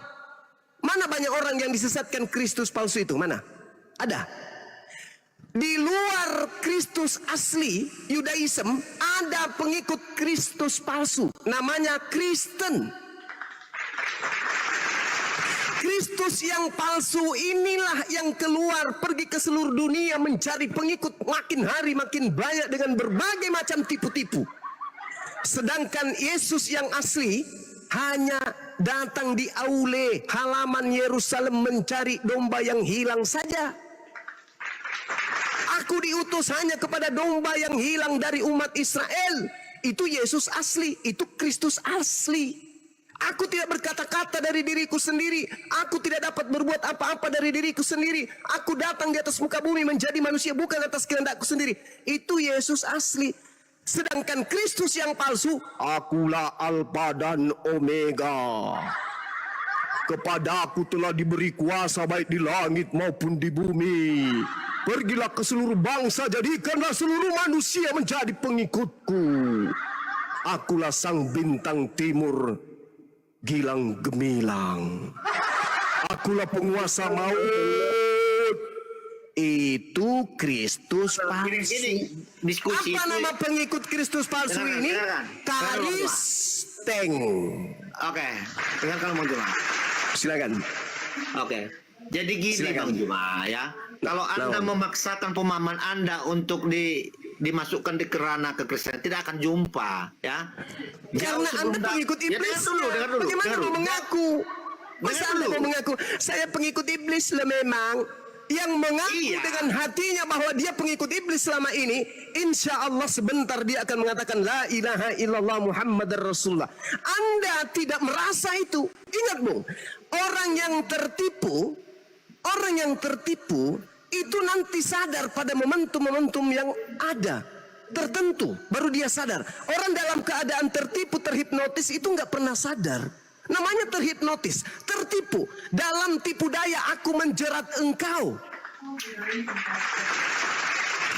Mana banyak orang yang disesatkan Kristus palsu itu? Mana? Ada. Di luar Kristus asli, Yudaism, ada pengikut Kristus palsu. Namanya Kristen. Kristus yang palsu inilah yang keluar pergi ke seluruh dunia mencari pengikut, makin hari makin banyak dengan berbagai macam tipu-tipu. Sedangkan Yesus yang asli hanya datang di aule halaman Yerusalem mencari domba yang hilang saja. Aku diutus hanya kepada domba yang hilang dari umat Israel. Itu Yesus asli, itu Kristus asli. Aku tidak berkata-kata dari diriku sendiri. Aku tidak dapat berbuat apa-apa dari diriku sendiri. Aku datang di atas muka bumi menjadi manusia bukan atas kehendakku sendiri. Itu Yesus asli. Sedangkan Kristus yang palsu, akulah Alfa dan Omega. Kepada aku telah diberi kuasa baik di langit maupun di bumi. Pergilah ke seluruh bangsa, jadikanlah seluruh manusia menjadi pengikutku. Akulah sang bintang timur, gilang gemilang. Akulah penguasa maut. Itu Kristus palsu. Diskusi Apa nama pengikut Kristus palsu ini? Karisteng. Oke, dengarkan Bang Juma. Silakan. Oke, jadi gini Silakan. Bang Juma ya. Kalau Anda memaksakan pemahaman Anda untuk dimasukkan di kerana kekristenan, tidak akan jumpa ya. Karena Anda pengikut iblis. Dengar dulu. Bagaimana mau mengaku? Masa Anda mau mengaku saya pengikut iblis lah memang? Yang mengaku dengan hatinya bahwa dia pengikut iblis selama ini, insya Allah sebentar dia akan mengatakan la ilaha illallah Muhammadar Rasulullah. Anda tidak merasa itu. Ingat Bung, orang yang tertipu itu nanti sadar pada momentum-momentum yang ada tertentu, baru dia sadar. Orang dalam keadaan tertipu, terhipnotis itu nggak pernah sadar. Namanya terhipnotis, tertipu. Dalam tipu daya aku menjerat engkau.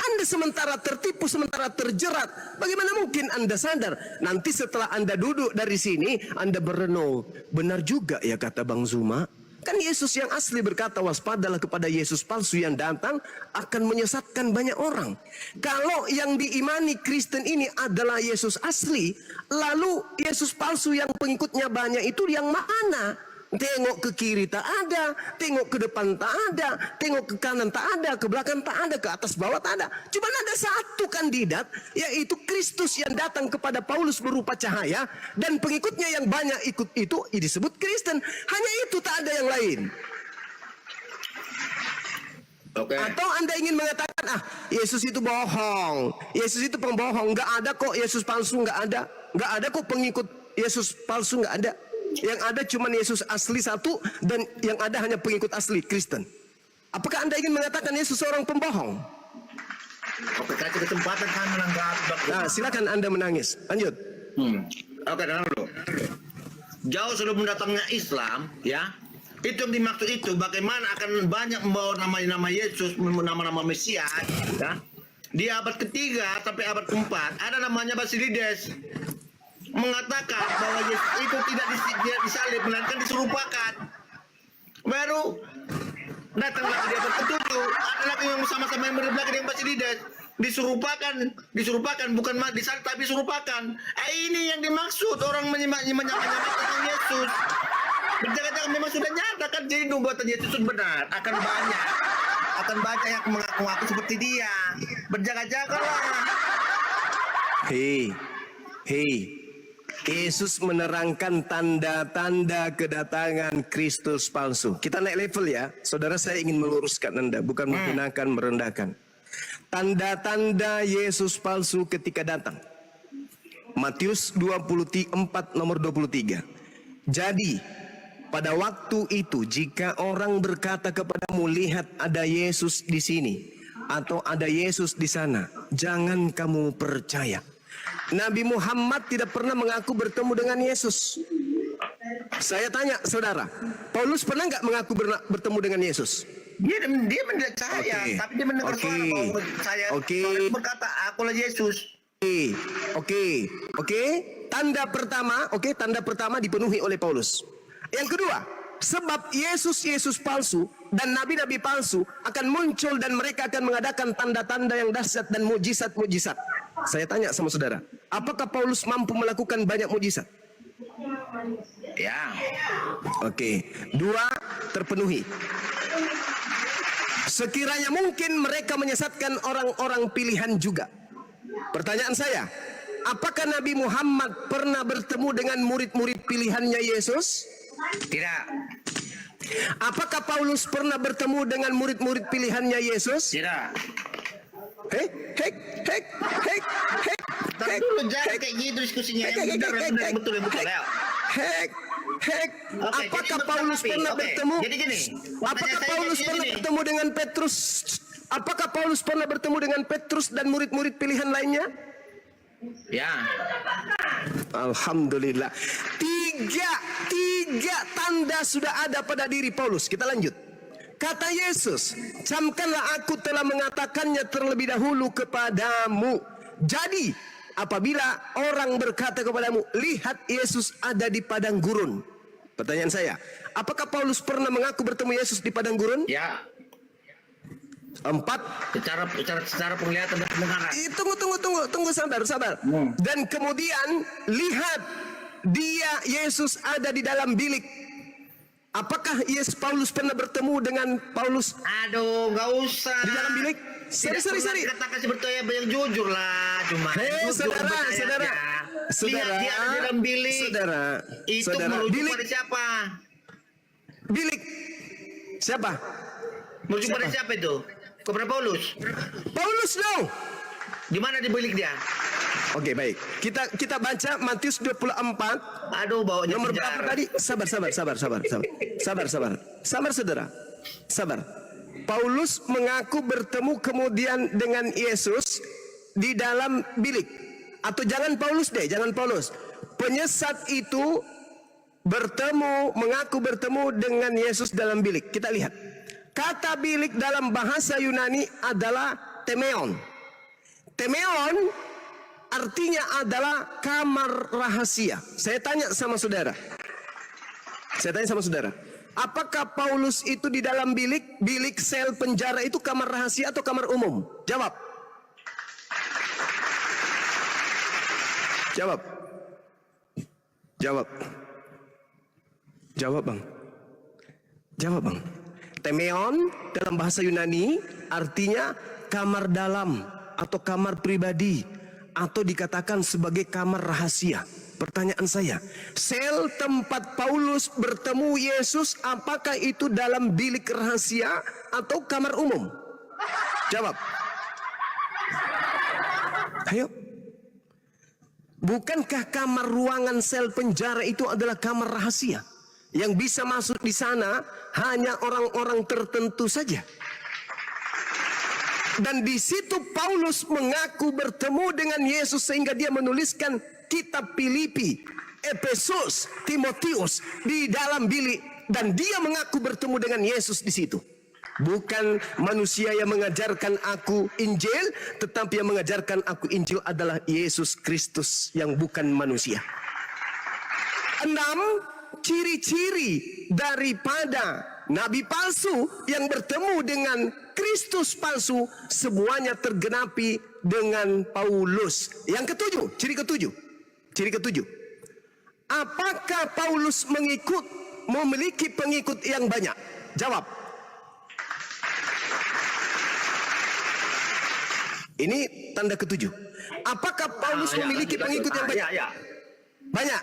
Anda sementara tertipu, sementara terjerat. Bagaimana mungkin Anda sadar? Nanti setelah Anda duduk dari sini, Anda berenung. Benar juga ya kata Bang Zuma. Kan Yesus yang asli berkata, waspadalah kepada Yesus palsu yang datang akan menyesatkan banyak orang. Kalau yang diimani Kristen ini adalah Yesus asli, lalu Yesus palsu yang pengikutnya banyak itu yang mana? Tengok ke kiri tak ada, tengok ke depan tak ada, tengok ke kanan tak ada, ke belakang tak ada, ke atas bawah tak ada. Cuma ada satu kandidat, yaitu Kristus yang datang kepada Paulus berupa cahaya, dan pengikutnya yang banyak ikut itu disebut Kristen. Hanya itu, tak ada yang lain. Atau Anda ingin mengatakan, Yesus itu bohong, Yesus itu pembohong, nggak ada kok Yesus palsu, nggak ada kok pengikut Yesus palsu, nggak ada. Yang ada cuma Yesus asli satu, dan yang ada hanya pengikut asli Kristen. Apakah Anda ingin mengatakan Yesus seorang pembohong? Oke, kasih kesempatan kan menanggapi. Nah, silakan Anda menangis. Lanjut. Oke, dengar dulu. Jauh sebelum datangnya Islam, ya, itu yang dimaksud itu bagaimana akan banyak membawa nama-nama Yesus, nama-nama Mesias, ya. Di abad ketiga sampai abad keempat ada namanya Basilides, mengatakan bahwa Yesus itu tidak disalib, melainkan diserupakan. Baru datang lagi di abad ketujuh, ada lagi yang sama-sama yang berbeda dengan Basilides, diserupakan bukan disalib tapi diserupakan. Ini yang dimaksud orang menyamakan Yesus. Berjaga-jaga memang sudah nyata kan, jadi nubuatan Yesus benar, akan banyak yang mengaku-ngaku seperti dia. Berjaga-jagalah. Hei. Yesus menerangkan tanda-tanda kedatangan Kristus palsu. Kita naik level ya. Saudara, saya ingin meluruskan Anda, bukan menggunakan merendahkan. Tanda-tanda Yesus palsu ketika datang. Matius 24 nomor 23. Jadi, pada waktu itu jika orang berkata kepadamu, lihat ada Yesus di sini atau ada Yesus di sana, jangan kamu percaya. Nabi Muhammad tidak pernah mengaku bertemu dengan Yesus. Saya tanya saudara, Paulus pernah nggak mengaku bertemu dengan Yesus? Dia mendengar cahaya, tapi dia mendengar suara bahwa saya berkata, akulah Yesus. Oke. Tanda pertama dipenuhi oleh Paulus. Yang kedua, sebab Yesus palsu dan nabi-nabi palsu akan muncul dan mereka akan mengadakan tanda-tanda yang dahsyat dan mujizat-mujizat. Saya tanya sama saudara, apakah Paulus mampu melakukan banyak mujizat? Ya. Oke. Dua, terpenuhi. Sekiranya mungkin mereka menyesatkan orang-orang pilihan juga. Pertanyaan saya, apakah Nabi Muhammad pernah bertemu dengan murid-murid pilihannya Yesus? Tidak. Apakah Paulus pernah bertemu dengan murid-murid pilihannya Yesus? Tidak. Hek. Dulu jangan kayak gitu diskusinya. Betul ya. Apakah Paulus pernah bertemu? Jadi gini. Apakah Paulus pernah bertemu dengan Petrus? Apakah Paulus pernah bertemu dengan Petrus dan murid-murid pilihan lainnya? Ya. Alhamdulillah. Tiga tanda sudah ada pada diri Paulus. Kita lanjut. Kata Yesus, camkanlah aku telah mengatakannya terlebih dahulu kepadamu. Jadi, apabila orang berkata kepadamu, lihat Yesus ada di padang gurun. Pertanyaan saya, apakah Paulus pernah mengaku bertemu Yesus di padang gurun? Ya. 4. Secara penglihatan dan pendengaran. Tunggu, sabar. Dan kemudian lihat dia Yesus ada di dalam bilik. Apakah Paulus pernah bertemu dengan Paulus? Aduh, nggak usah. Di dalam bilik? Sorry. Katakan seperti yang jujur lah, cuma. Saudara. Lihat dia ada di dalam bilik. Itu merujuk pada siapa? Bilik. Siapa? Merujuk pada siapa itu? Kepada Paulus. Paulus dong. Di mana di bilik dia? Oke, baik. Kita baca Matius 24. Aduh, bawanya nomor berapa tadi? Sabar, saudara. Sabar. Paulus mengaku bertemu kemudian dengan Yesus di dalam bilik. Atau jangan Paulus. Penyesat itu mengaku bertemu dengan Yesus dalam bilik. Kita lihat. Kata bilik dalam bahasa Yunani adalah temeon. Temeon artinya adalah kamar rahasia. Saya tanya sama saudara. Apakah Paulus itu di dalam bilik sel penjara itu kamar rahasia atau kamar umum? Jawab. Jawab, Bang. Temeon dalam bahasa Yunani artinya kamar dalam atau kamar pribadi atau dikatakan sebagai kamar rahasia. Pertanyaan saya, sel tempat Paulus bertemu Yesus, apakah itu dalam bilik rahasia atau kamar umum? Jawab. Ayo. Bukankah kamar ruangan sel penjara itu adalah kamar rahasia? Yang bisa masuk di sana hanya orang-orang tertentu saja. Dan di situ Paulus mengaku bertemu dengan Yesus sehingga dia menuliskan kitab Filipi, Efesus, Timotius di dalam bilik, dan dia mengaku bertemu dengan Yesus di situ. Bukan manusia yang mengajarkan aku Injil, tetapi yang mengajarkan aku Injil adalah Yesus Kristus yang bukan manusia. 6. Ciri-ciri daripada nabi palsu yang bertemu dengan Kristus palsu semuanya tergenapi dengan Paulus. Yang ketujuh, ciri ketujuh. Apakah Paulus memiliki pengikut yang banyak? Jawab. Ini tanda ketujuh. Apakah Paulus memiliki pengikut yang banyak? Banyak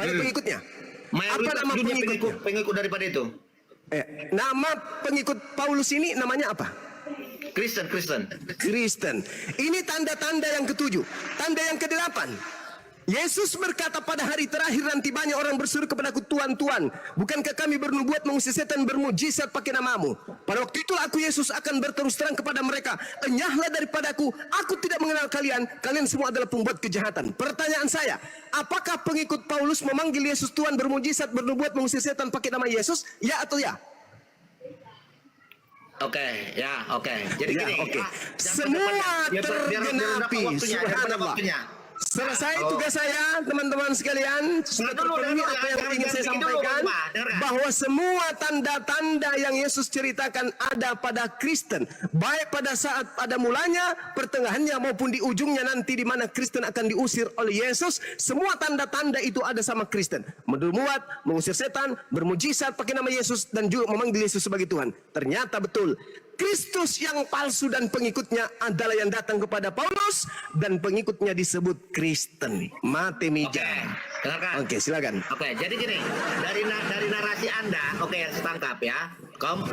pengikutnya. Apa nama pengikut daripada itu? Nama pengikut Paulus ini namanya apa? Kristen. Ini tanda-tanda yang ketujuh. Tanda yang kedelapan. Yesus berkata pada hari terakhir nanti banyak orang berseru kepadaku, Tuhan, Tuhan, bukankah kami bernubuat mengusir setan bermujizat pakai namamu? Pada waktu itulah aku Yesus akan berterus terang kepada mereka, enyahlah daripadaku, aku tidak mengenal kalian, kalian semua adalah pembuat kejahatan. Pertanyaan saya, apakah pengikut Paulus memanggil Yesus Tuhan, bermujizat, bernubuat mengusir setan pakai nama Yesus? Ya atau ya? Oke. Jadi gini. Semua tergenapi. Subhanallah. Selesai tugas saya, teman-teman sekalian. Sudah terpenuhi apa yang ingin saya sampaikan, bahwa semua tanda-tanda yang Yesus ceritakan ada pada Kristen, baik pada saat pada mulanya, pertengahannya maupun di ujungnya nanti di mana Kristen akan diusir oleh Yesus. Semua tanda-tanda itu ada sama Kristen. Bernubuat, mengusir setan, bermujizat pakai nama Yesus, dan juga memanggil Yesus sebagai Tuhan. Ternyata betul, Kristus yang palsu dan pengikutnya adalah yang datang kepada Paulus, dan pengikutnya disebut Kristen. Mate meja. Oke, silakan. Oke, jadi gini, dari narasi Anda, yang saya tangkap ya,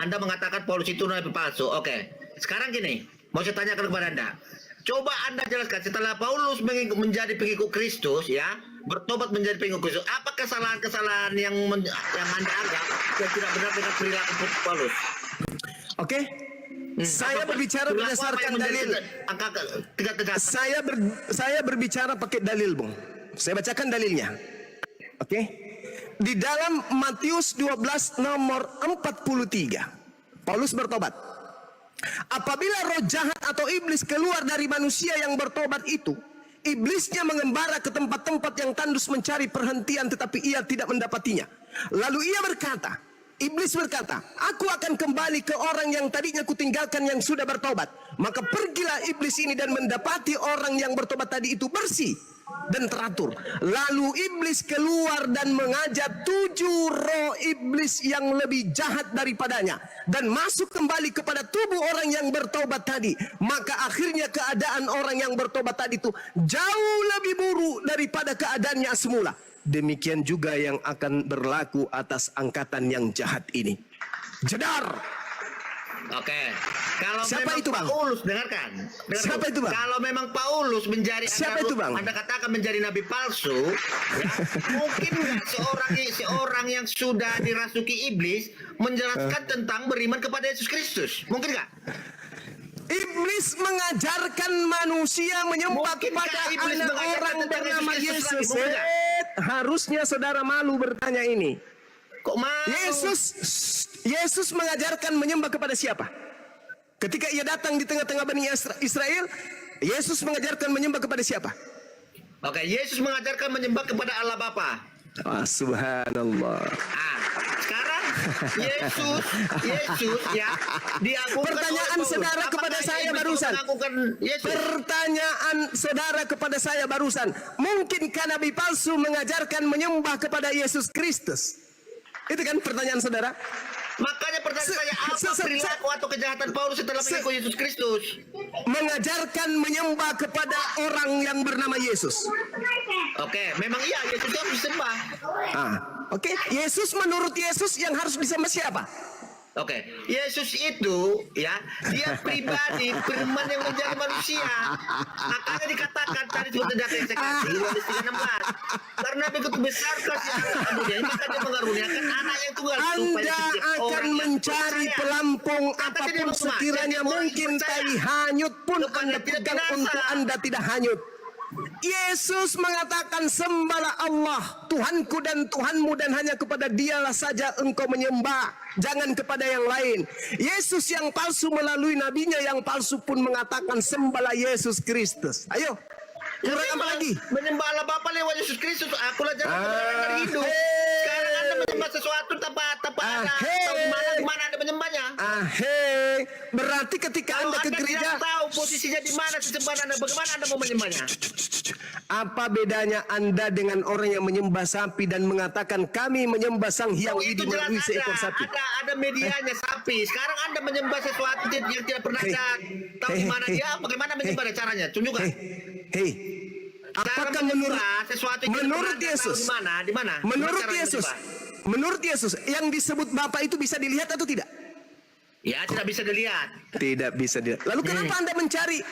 Anda mengatakan Paulus itu nabi palsu. Oke, sekarang gini, mau saya tanyakan kepada Anda. Coba Anda jelaskan, setelah Paulus menjadi pengikut Kristus, ya, bertobat menjadi pengikut Kristus, apa kesalahan-kesalahan yang Anda anggap yang tidak benar dengan perilaku Paulus? Oke. Saya berbicara berdasarkan dalil. Saya berbicara pakai dalil, Bung. Saya bacakan dalilnya. Oke. Di dalam Matius 12 nomor 43. Paulus bertobat. Apabila roh jahat atau iblis keluar dari manusia yang bertobat itu, iblisnya mengembara ke tempat-tempat yang tandus mencari perhentian, tetapi ia tidak mendapatinya. Lalu ia berkata, iblis berkata, aku akan kembali ke orang yang tadinya kutinggalkan yang sudah bertobat. Maka pergilah iblis ini dan mendapati orang yang bertobat tadi itu bersih dan teratur. Lalu iblis keluar dan mengajak 7 roh iblis yang lebih jahat daripadanya dan masuk kembali kepada tubuh orang yang bertobat tadi. Maka akhirnya keadaan orang yang bertobat tadi itu jauh lebih buruk daripada keadaannya semula. Demikian juga yang akan berlaku atas angkatan yang jahat ini. Jedar. Oke. Kalau Siapa memang itu, Bang? Paulus, dengarkan. Siapa itu, Bang? Kalau memang Paulus menjadi Siapa itu, Bang? Anda katakan menjadi nabi palsu, ya, mungkin nggak seorang yang sudah dirasuki iblis menjelaskan tentang beriman kepada Yesus Kristus? Mungkin nggak? Iblis mengajarkan manusia menyembah Mungkinkah kepada iblis anak mengajarkan orang tentang bernama Yesus Yesus. Kristus lagi? Mungkin Harusnya saudara malu bertanya ini. Kok malu? Yesus mengajarkan menyembah kepada siapa? Ketika ia datang di tengah-tengah Bani Israel, Yesus mengajarkan menyembah kepada siapa? Oke, Yesus mengajarkan menyembah kepada Allah Bapa. Subhanallah. Sekarang Yesus ya diagungkan. Pertanyaan saudara kepada saya barusan. Pertanyaan saudara kepada saya barusan. Mungkinkah nabi palsu mengajarkan menyembah kepada Yesus Kristus? Itu kan pertanyaan saudara. Makanya pertanyaan saya, apa perilaku atau kejahatan Paulus setelah mengikut Yesus Kristus? Mengajarkan menyembah kepada orang yang bernama Yesus. Oke, memang iya, Yesus harus disembah. Oke, Yesus menurut Yesus yang harus disembah siapa? Oke, Yesus itu ya, dia pribadi firman yang menjadi manusia. Makanya dikatakan tadi seperti data yang saya kasih, Yohanes 3:16. Karena begitu besar kasih Allah dunia, maka dia mengaruniakan anak yang tunggal. Anda akan mencari pelampung apapun sekiranya mungkin, tai hanyut pun Anda pegang untuk Anda tidak hanyut. Yesus mengatakan, sembahlah Allah Tuhanku dan Tuhanmu, dan hanya kepada Dialah saja engkau menyembah, jangan kepada yang lain. Yesus yang palsu melalui nabinya yang palsu pun mengatakan, sembahlah Yesus Kristus. Ayo, kurang apa lagi? Menyembah Allah Bapa lewat Yesus Kristus. Akulah jalan kebenaran dan hidup. Sekarang Anda menyembah sesuatu tanpa ada tahu di mana Anda menyembahnya. Berarti ketika Kalau Anda ke gereja, tidak tahu posisinya di mana sesembahan Anda, bagaimana Anda mau menyembahnya? apa bedanya Anda dengan orang yang menyembah sapi dan mengatakan kami menyembah sang hyang Itu ini jelas melalui seekor sapi? ada medianya sapi. Sekarang Anda menyembah sesuatu yang tidak pernah tahu di mana dia, bagaimana menyembahnya caranya? Tunjukkan. Apakah menurut Yesus? Di mana? Menurut Yesus yang disebut Bapa itu bisa dilihat atau tidak? Ya, tidak bisa dilihat. Tidak bisa dilihat. Lalu kenapa Anda mencari?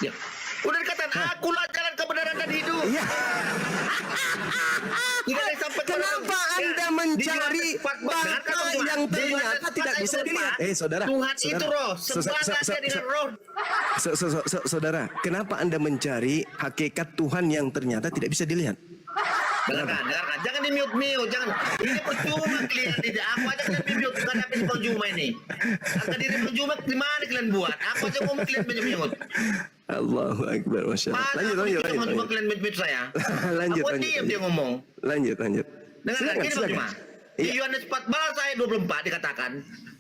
Ya. Udah dikatakan, akulah jalan kebenaran dan hidup. Iya. Kenapa Anda mencari Bapa yang ternyata tidak bisa dilihat? Saudara. Tuhan itu roh. Sembahlah dia dengan roh. Saudara, kenapa Anda mencari hakikat Tuhan yang ternyata tidak bisa dilihat? Dengarkan. Jangan di mute. Jangan. Ini percuma kalian tidak. Aku aja kalian di mute. Bukan apa percuma ini. Angka diri percuma di mana kalian buat? Aku aja mau kalian mute. Allahu Akbar, Masya Allah. Lanjut. Cuma kalian mute saya. Lanjut. Aku diam dia ngomong. Lanjut. Dengarkan, gini Bang. Di Yohanes 14 ayat 24 dikatakan,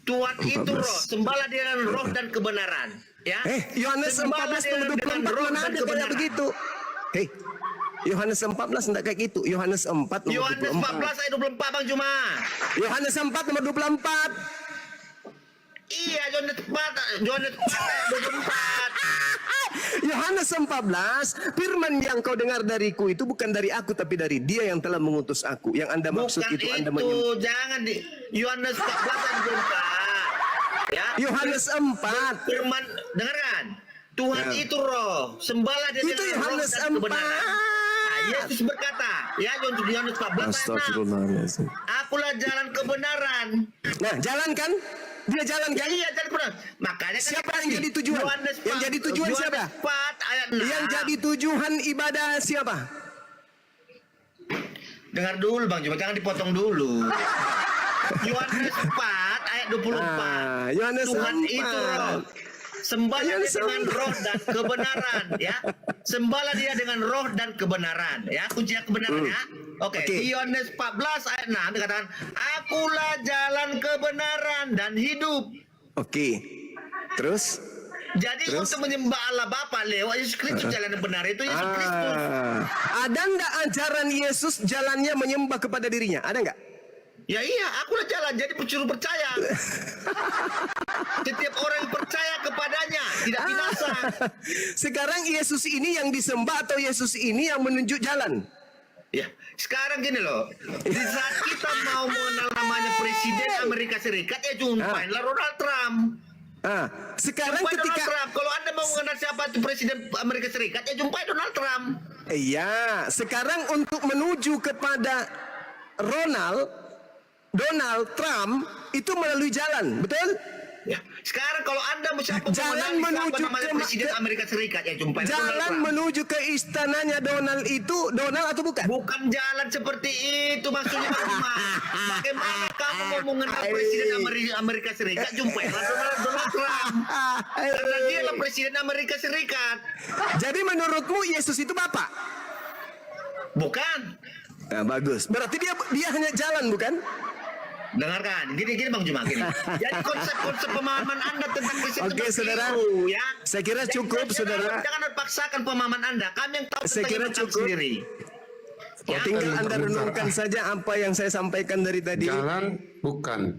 Tuhan itu roh, sembahlah dia dengan roh dan kebenaran. Ya. Yohanes 14 ayat 24 mana ada kayak begitu? Yohanes 14 enggak kayak gitu. Yohanes 4 nomor 24. Yohanes 14 ayat 24 Bang Juma. Yohanes 4 nomor 24. Iya, Yohanes 4 ayat 24. Yohanes 14, firman yang kau dengar dariku itu bukan dari aku tapi dari Dia yang telah mengutus aku. Yang Anda maksud bukan itu Anda jangan di Yohanes 14 ayat 24. Ya. Yohanes 4. Firman, dengarkan. Tuhan itu roh, sembahlah dia itu dengan roh Yohanes dan kebenaran. Yesus berkata, ya Yohanes 14 ayat 6. Akulah jalan kebenaran. Nah, jalan kan? Dia jalan kan? Iya, jalan kebenaran. Makanya kan siapa yang jadi tujuan? Yang jadi tujuan siapa? 4 ayat 6. Yang jadi tujuan ibadah siapa? Dengar dulu Bang, cuma jangan dipotong dulu. Yohanes 4 ayat 24. Yohanes Tuhan 4. itu roh. Sembahlah dia dengan roh dan kebenaran, ya. Sembahlah dia dengan roh dan kebenaran, ya. Kuncinya kebenaran, ya. Oke. Di Yohanes 14 ayat 6 dikatakan, akulah jalan kebenaran dan hidup. Oke. Terus? Jadi untuk menyembah Allah Bapa lewat Yesus Kristus jalan yang benar itu Yesus Kristus. Ada enggak ajaran Yesus jalannya menyembah kepada dirinya? Ada enggak? Ya iya, akulah jalan, jadi suruh percaya. Setiap orang yang percaya kepadanya tidak binasa. Sekarang Yesus ini yang disembah atau Yesus ini yang menunjuk jalan? Ya, sekarang gini loh. Di saat kita mau mengenal namanya Presiden Amerika Serikat, ya jumpainlah Donald Trump. Sekarang Jumpai ketika Donald Trump. Kalau Anda mau mengenal siapa itu Presiden Amerika Serikat, ya jumpai Donald Trump. Iya, sekarang untuk menuju kepada Donald Trump itu melalui jalan, betul? Ya, sekarang kalau Anda mau siapa Jalan menuju namanya Presiden Amerika Serikat, ya jumpai Donald jalan Trump. menuju ke istananya Donald itu Donald atau bukan? Bukan jalan seperti itu maksudnya, Pak Umar. Bagaimana kamu mau mengenal Presiden Amerika Serikat, jumpailah Donald Trump. Karena dialah Presiden Amerika Serikat. Jadi menurutmu Yesus itu Bapak? Bukan. Nah, bagus. Berarti dia hanya jalan, bukan? Dengarkan, gini Bang Juma, gini. Jadi konsep pemahaman Anda tentang Kristen Oke, itu saudara. keliru, ya. Saya kira cukup, saudara. Jangan paksakan pemahaman Anda. Kami yang tahu Saya tentang kira iman kami cukup. sendiri. Ya. Tinggal Anda renungkan saja apa yang saya sampaikan dari tadi. Jalan bukan.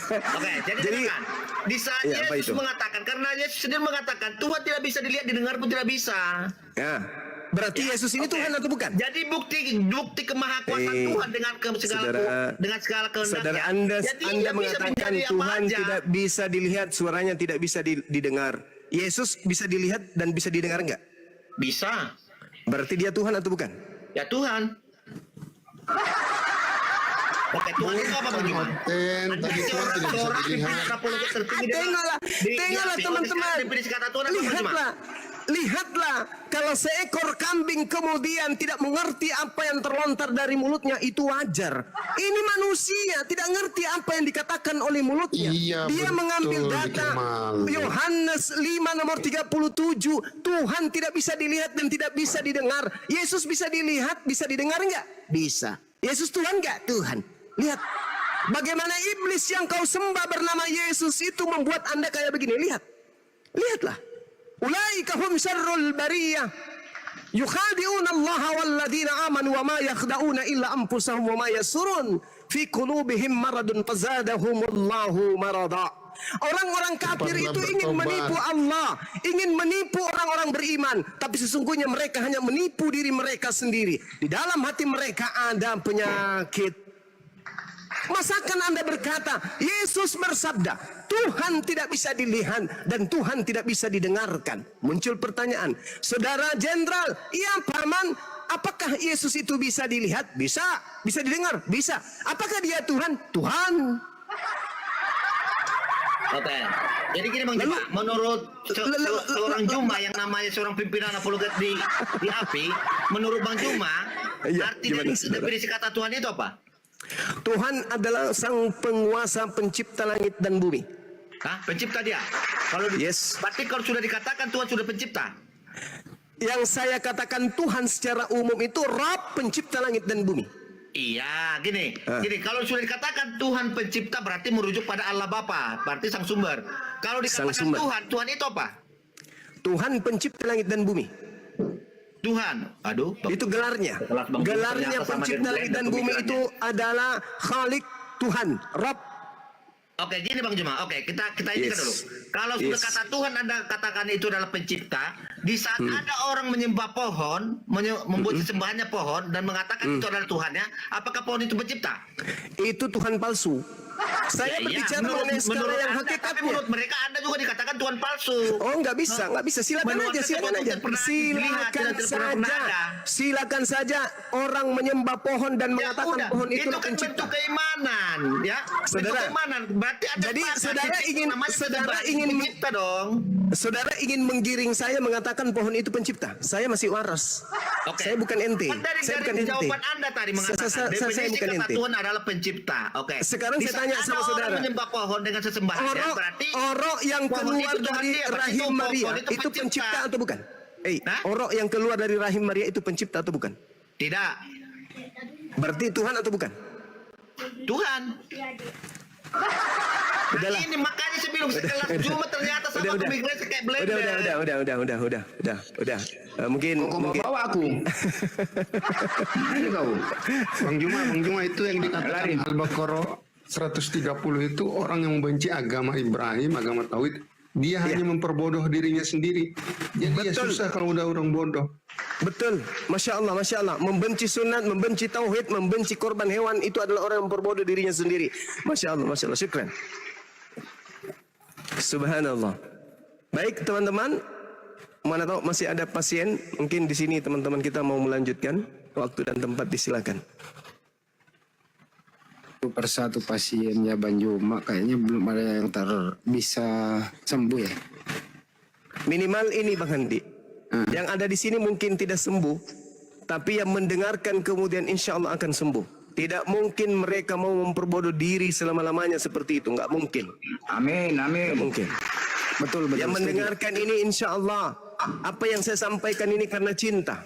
Oke, jadi kan di saat ya, apa Yesus itu? mengatakan, karena Yesus sendiri mengatakan Tuhan tidak bisa dilihat, didengar pun tidak bisa. Ya. Berarti Yesus ini Oke. Tuhan atau bukan? Jadi bukti kemahakuasaan Tuhan dengan segala kehendaknya. Saudara, Anda Jadi Anda dia bisa mengatakan menjadi apa Tuhan aja. tidak bisa dilihat, suaranya tidak bisa didengar. Yesus bisa dilihat dan bisa didengar enggak? Bisa. Berarti dia Tuhan atau bukan? Ya Tuhan. Oke, Tuhan itu apa Bang Juma? Anda Tadi Tuhan tidak bisa seorang dilihat. pimpinan apologet tertinggi di- Tengoklah di teman-teman. definisi kata Tuhan apa Bang Juma? Lihatlah, kalau seekor kambing kemudian tidak mengerti apa yang terlontar dari mulutnya, itu wajar. Ini manusia tidak ngerti apa yang dikatakan oleh mulutnya. Iya, Dia betul, mengambil data Kemal. Yohanes 5 nomor 37. Tuhan tidak bisa dilihat dan tidak bisa didengar. Yesus bisa dilihat, bisa didengar enggak? Bisa. Yesus Tuhan enggak? Tuhan. Lihat. Bagaimana iblis yang kau sembah bernama Yesus itu membuat Anda kayak begini. Lihatlah. Ulaika hum syarrul bariyah. Yukhadi'una Allah walladzina amanu wa ma yakhda'una illa anfusahum wa ma yasurun fi qulubihim maradun fazadahumullahu marada. Orang-orang kafir itu ingin menipu Allah, ingin menipu orang-orang beriman, tapi sesungguhnya mereka hanya menipu diri mereka sendiri. Di dalam hati mereka ada penyakit. Masakan Anda berkata, Yesus bersabda, Tuhan tidak bisa dilihat dan Tuhan tidak bisa didengarkan. Muncul pertanyaan, Saudara Jenderal, iya Paman, apakah Yesus itu bisa dilihat? Bisa. Bisa didengar? Bisa. Apakah dia Tuhan? Tuhan. Oke. Jadi gini Bang Juma, menurut seorang Juma yang namanya seorang pimpinan apologet di API, menurut Bang Juma, Iya, arti dari gimana, saudara? definisi kata Tuhan itu apa? Tuhan adalah sang penguasa pencipta langit dan bumi. Hah? Pencipta dia? Kalau Yes. berarti kalau sudah dikatakan Tuhan sudah pencipta. Yang saya katakan Tuhan secara umum itu Rabb pencipta langit dan bumi. Iya, gini. Kalau sudah dikatakan Tuhan pencipta berarti merujuk pada Allah Bapa, berarti sang sumber. Kalau Sang dikatakan sumber. Tuhan itu apa? Tuhan pencipta langit dan bumi. Tuhan. Aduh. Itu gelarnya. Kelas Bang Jum, Gelarnya ternyata sama pencipta dengan langit dan Glenn bumi pemikirannya. itu adalah Khalik, Tuhan, Rabb. Oke, gini Bang Juma. Oke, kita ini Yes. dulu. Kalau sudah Yes. kata Tuhan Anda katakan itu adalah pencipta, di saat ada orang menyembah pohon, membuat sesembahannya pohon dan mengatakan itu adalah Tuhannya, apakah pohon itu pencipta? Itu Tuhan palsu. Saya berbicara mengenai skala yang hakikatnya. Menurut mereka Anda juga dikatakan Tuhan palsu. Oh, nggak bisa. Silakan aja. Silakan saja orang menyembah pohon dan mengatakan pohon itu kan bentuk keimanan, ya. Saudara, keimanan. Berarti ada jadi saudara ingin menggiring saya mengatakan pohon itu pencipta. Saya masih waras. Saya bukan ente. Saya bukan ente. Jawaban Anda tadi mengatakan saya bukan ente. Tuhan adalah pencipta. Oke. Sekarang saya tanya sama saudara. Orang menyembah pohon dengan sesembahan, berarti orok yang keluar dari rahim Maria itu pencipta atau bukan? Orok yang keluar dari rahim Maria itu pencipta atau bukan? Tidak. Berarti Tuhan atau bukan? Tuhan. Udahlah. Ini makanya sebelum sekelas Jumat ternyata sama pemikiran kayak blender. Udah. Mungkin bawa aku. Ini kau. Bang Juma itu yang dikatakan Al-Baqarah 130 itu orang yang membenci agama Ibrahim, agama Tauhid. Dia hanya memperbodoh dirinya sendiri. Jadi susah kalau udah orang bodoh. Betul, Masya Allah. Membenci sunat, membenci tauhid, membenci korban hewan, itu adalah orang yang memperbodoh dirinya sendiri. Masya Allah, syukran. Subhanallah. Baik teman-teman, mana tahu masih ada pasien, mungkin di sini teman-teman kita mau melanjutkan. Waktu dan tempat disilakan. Persatu pasiennya Bang Juma kayaknya belum ada yang bisa sembuh ya. Minimal ini Bang Handi. Yang ada di sini mungkin tidak sembuh, tapi yang mendengarkan kemudian insya Allah akan sembuh. Tidak mungkin mereka mau memperbodoh diri selama-lamanya seperti itu, nggak mungkin. Amin. Nggak mungkin. Betul. Yang mendengarkan ini insya Allah, apa yang saya sampaikan ini karena cinta,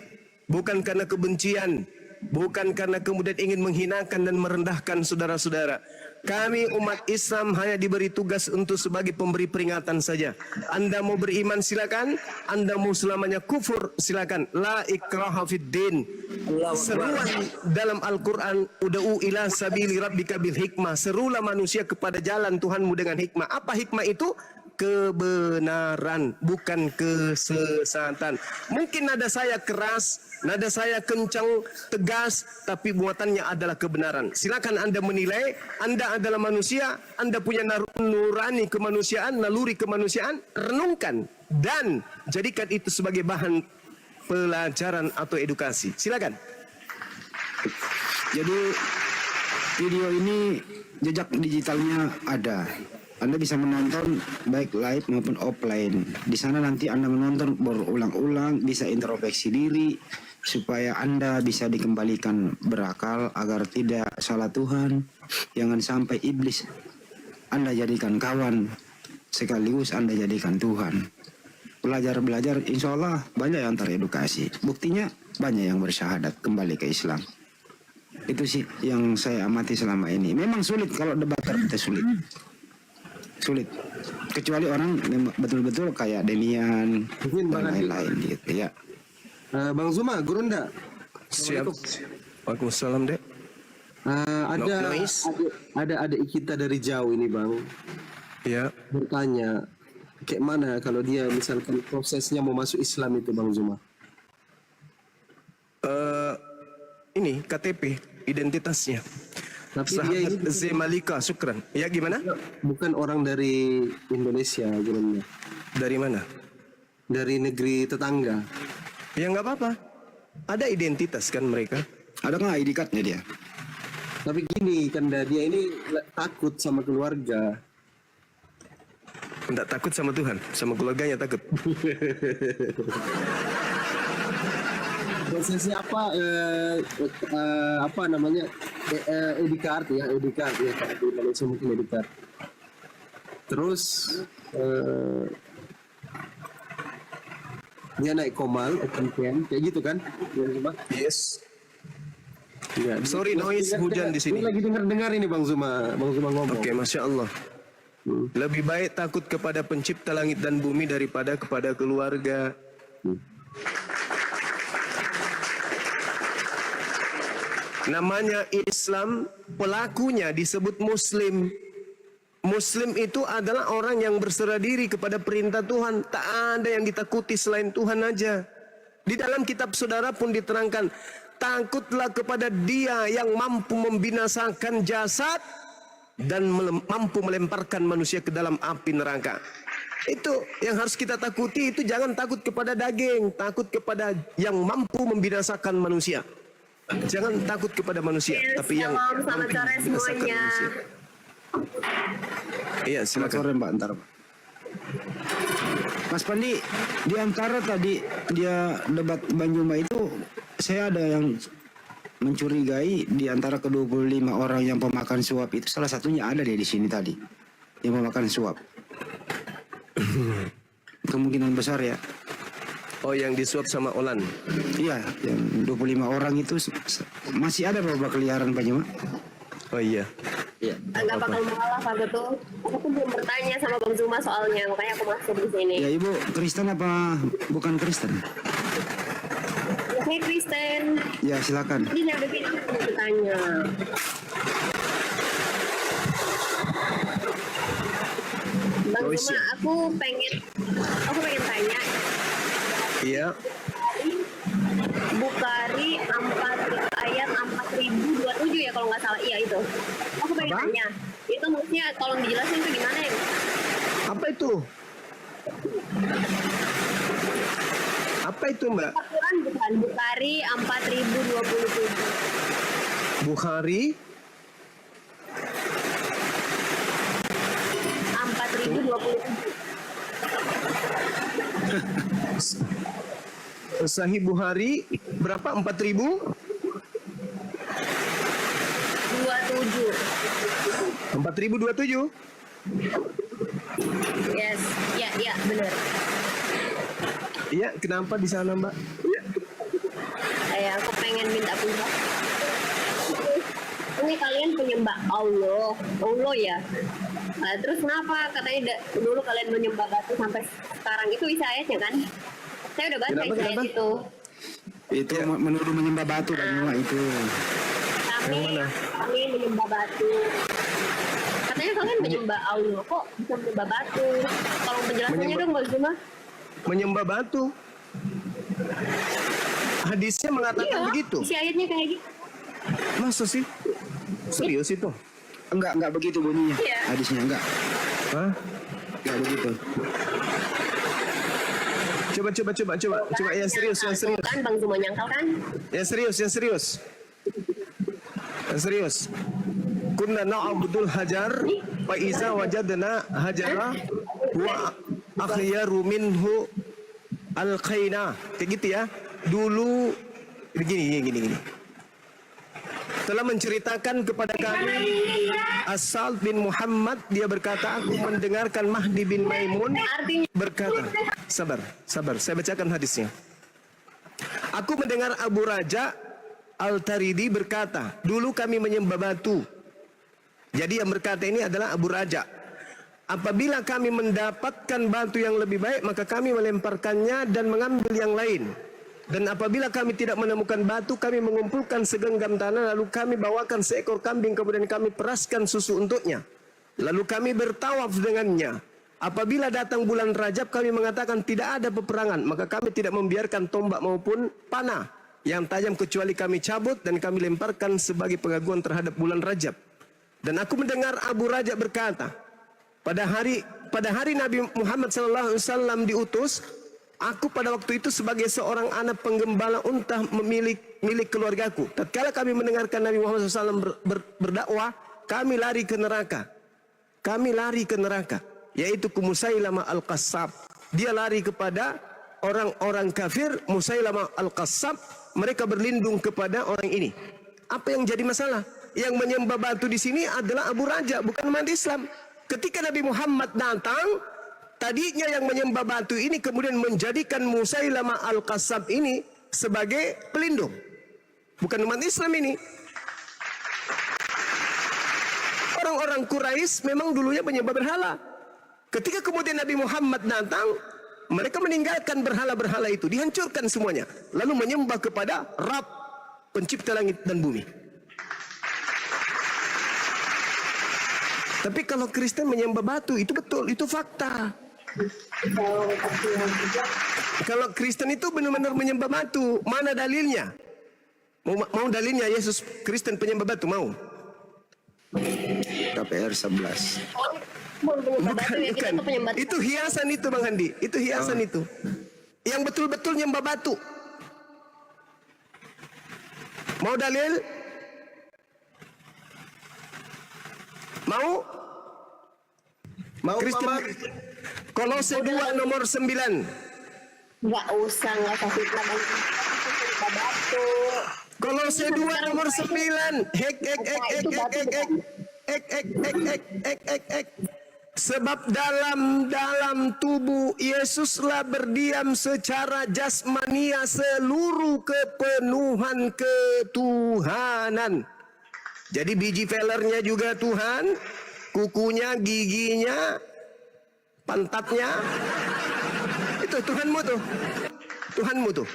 bukan karena kebencian. Bukan karena kemudian ingin menghinakan dan merendahkan saudara-saudara. Kami umat Islam hanya diberi tugas untuk sebagai pemberi peringatan saja. Anda mau beriman silakan, Anda mau selamanya kufur silakan. La ikraha fid din. Seruan dalam Al-Quran, ud'u ila sabili rabbika bil hikmah. Serulah manusia kepada jalan Tuhanmu dengan hikmah. Apa hikmah itu? Kebenaran, bukan kesesatan. Mungkin nada saya keras, nada saya kencang, tegas, tapi muatannya adalah kebenaran. Silakan Anda menilai. Anda adalah manusia, Anda punya nurani kemanusiaan, naluri kemanusiaan, renungkan dan jadikan itu sebagai bahan pelajaran atau edukasi. Silakan. Jadi video ini jejak digitalnya ada. Anda bisa menonton baik live maupun offline. Di sana nanti Anda menonton berulang-ulang, bisa introspeksi diri supaya Anda bisa dikembalikan berakal agar tidak salah Tuhan. Jangan sampai iblis Anda jadikan kawan, sekaligus Anda jadikan Tuhan. Belajar, insya Allah banyak yang teredukasi. Buktinya banyak yang bersyahadat kembali ke Islam. Itu sih yang saya amati selama ini. Memang sulit kalau debater kita sulit. Kecuali orang betul-betul kayak Demian dan lain-lain gitu ya. Bang Zuma, guru ndak? Siap. Waalaikumsalam, Dek. Ada adik kita dari jauh ini, Bang. Ya. Bertanya, kayak mana kalau dia misalkan prosesnya mau masuk Islam itu, Bang Zuma? Ini KTP, identitasnya. Tapi dia ini Zemalika, syukran. Ya gimana? Bukan orang dari Indonesia, gimana? Dari mana? Dari negeri tetangga. Ya nggak apa-apa. Ada identitas kan mereka. Ada nggak ID card-nya dia? Tapi gini kan dia ini takut sama keluarga. Nggak takut sama Tuhan, sama keluarganya takut. Prosesnya apa namanya? ID card ya, di Malaysia mungkin ID card. Terus dia naik komal, open camp, kayak gitu kan? Yes. Ya, sorry noise hujan di sini. Lagi dengar ini Bang Zuma ngomong. Oke, Masya Allah. Lebih baik takut kepada pencipta langit dan bumi daripada kepada keluarga. Namanya Islam, pelakunya disebut Muslim. Muslim itu adalah orang yang berserah diri kepada perintah Tuhan. Tak ada yang ditakuti selain Tuhan aja. Di dalam kitab saudara pun diterangkan, takutlah kepada Dia yang mampu membinasakan jasad dan mampu melemparkan manusia ke dalam api neraka. Itu yang harus kita takuti. Itu jangan takut kepada daging, takut kepada yang mampu membinasakan manusia. Jangan takut kepada manusia, tapi yang selamat sore semuanya. Iya, Selamat silakan. sore Mbak, ntar Mbak. Mas Pandi, di antara tadi dia debat Banjuma itu, saya ada yang mencurigai di antara ke-25 orang yang pemakan suap itu, salah satunya ada di sini tadi, yang pemakan suap. Kemungkinan besar ya. Oh, yang disuap sama Olan. Iya, yang 25 orang itu masih ada beberapa keliaran Banjuma. Oh iya. Enggak bakal mengalah Pak Betul. Aku tuh belum bertanya sama Bang Zuma soalnya, makanya aku masuk di sini. Ya Ibu, Kristen apa bukan Kristen? Ya, saya Kristen. Ya silakan. Jadi saya begini aku mau bertanya. Bang Zuma, aku pengen tanya. Iya. Bukhari 4 ayat 4027 ya kalau nggak salah. Iya itu. Aku pengen tanya. Itu maksudnya tolong dijelasin tuh gimana ya? Apa itu? Apa itu, Mbak? Al-Quran bukan. Bukhari 4027. Bukhari 4027. Sahih Bukhari berapa? 4.000? 4.027. Yes, ya benar. Iya, kenapa di sana, Mbak? Aku pengen minta penjelasan. Ini kalian penyembah Allah ya. Nah, terus kenapa katanya dulu kalian menyembah batu sampai sekarang? Itu isi ayatnya kan? Saya udah baca isi ayat itu. Itu menuduh menyembah batu Banjuma itu. Kami menyembah batu. Katanya kalian menyembah Allah, kok bisa menyembah batu? Tolong penjelasannya dong, Bang Zuma. Menyembah batu. Hadisnya mengatakan begitu. Isi ayatnya kayak gitu. Masa sih? Serius itu? Enggak begitu bunyinya. Iya. Hadisnya enggak. Hah? Enggak begitu. Coba yang serius. Kan Bang Zuma nyangkal kan? Yang serius. Kunna na'budul hajar fa iza wajadna hajara wa akhyaru minhu alqaina. Kayak gitu ya. Dulu gini. Telah menceritakan kepada kami Asal bin Muhammad, dia berkata, aku mendengarkan Mahdi bin Maimun berkata, sabar, saya bacakan hadisnya. Aku mendengar Abu Raja Al-Taridi berkata, dulu kami menyembah batu. Jadi yang berkata ini adalah Abu Raja. Apabila kami mendapatkan batu yang lebih baik, maka kami melemparkannya dan mengambil yang lain. Dan apabila kami tidak menemukan batu, kami mengumpulkan segenggam tanah, lalu kami bawakan seekor kambing, kemudian kami peraskan susu untuknya. Lalu kami bertawaf dengannya. Apabila datang bulan Rajab, kami mengatakan tidak ada peperangan, maka kami tidak membiarkan tombak maupun panah yang tajam kecuali kami cabut dan kami lemparkan sebagai pengakuan terhadap bulan Rajab. Dan aku mendengar Abu Raja berkata, pada hari Nabi Muhammad SAW diutus, aku pada waktu itu sebagai seorang anak penggembala unta milik keluargaku. Tatkala kami mendengarkan Nabi Muhammad SAW berdakwah, kami lari ke neraka. Yaitu ke Musailamah Al-Qassab. Dia lari kepada orang-orang kafir, Musailamah Al-Qassab. Mereka berlindung kepada orang ini. Apa yang jadi masalah? Yang menyembah batu di sini adalah Abu Raja, bukan umat Islam. Ketika Nabi Muhammad datang, tadinya yang menyembah batu ini kemudian menjadikan Musailamah Al-Qassab ini sebagai pelindung. Bukan umat Islam ini. Orang-orang Quraisy memang dulunya menyembah berhala. Ketika kemudian Nabi Muhammad datang, mereka meninggalkan berhala-berhala itu, dihancurkan semuanya. Lalu menyembah kepada Rabb, pencipta langit dan bumi. Tapi kalau Kristen menyembah batu, itu betul, itu fakta. Kalau Kristen itu benar-benar menyembah batu, mana dalilnya? Mau dalilnya Yesus Kristen penyembah batu, mau? KPR 11. Penyembah batu ya, kita tuh penyembah. Itu hiasan itu Bang Handi. Itu hiasan itu. Yang betul-betul nyembah batu. Mau dalil? Mau? Mau Kristen. Mama? Kolose 2 nomor 9. Nggak usah fitnah Bang. Penyembah batu. Kolose 2 nomor 9. Sebab dalam tubuh Yesuslah berdiam secara jasmania seluruh kepenuhan ketuhanan. Jadi biji velernya juga Tuhan, kukunya, giginya, pantatnya, itu Tuhanmu tuh. Tuhanmu tuh.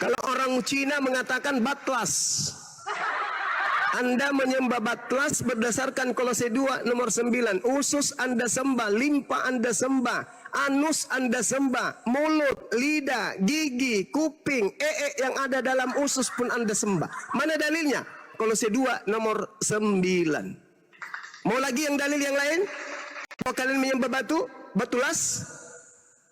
Kalau orang Cina mengatakan batlas, Anda menyembah batlas berdasarkan Kolose 2 nomor 9. Usus Anda sembah, limpa Anda sembah, anus Anda sembah, mulut, lidah, gigi, kuping, yang ada dalam usus pun Anda sembah. Mana dalilnya? Kolose 2 nomor 9. Mau lagi yang dalil yang lain? Mau kalian menyembah batu? Batulas?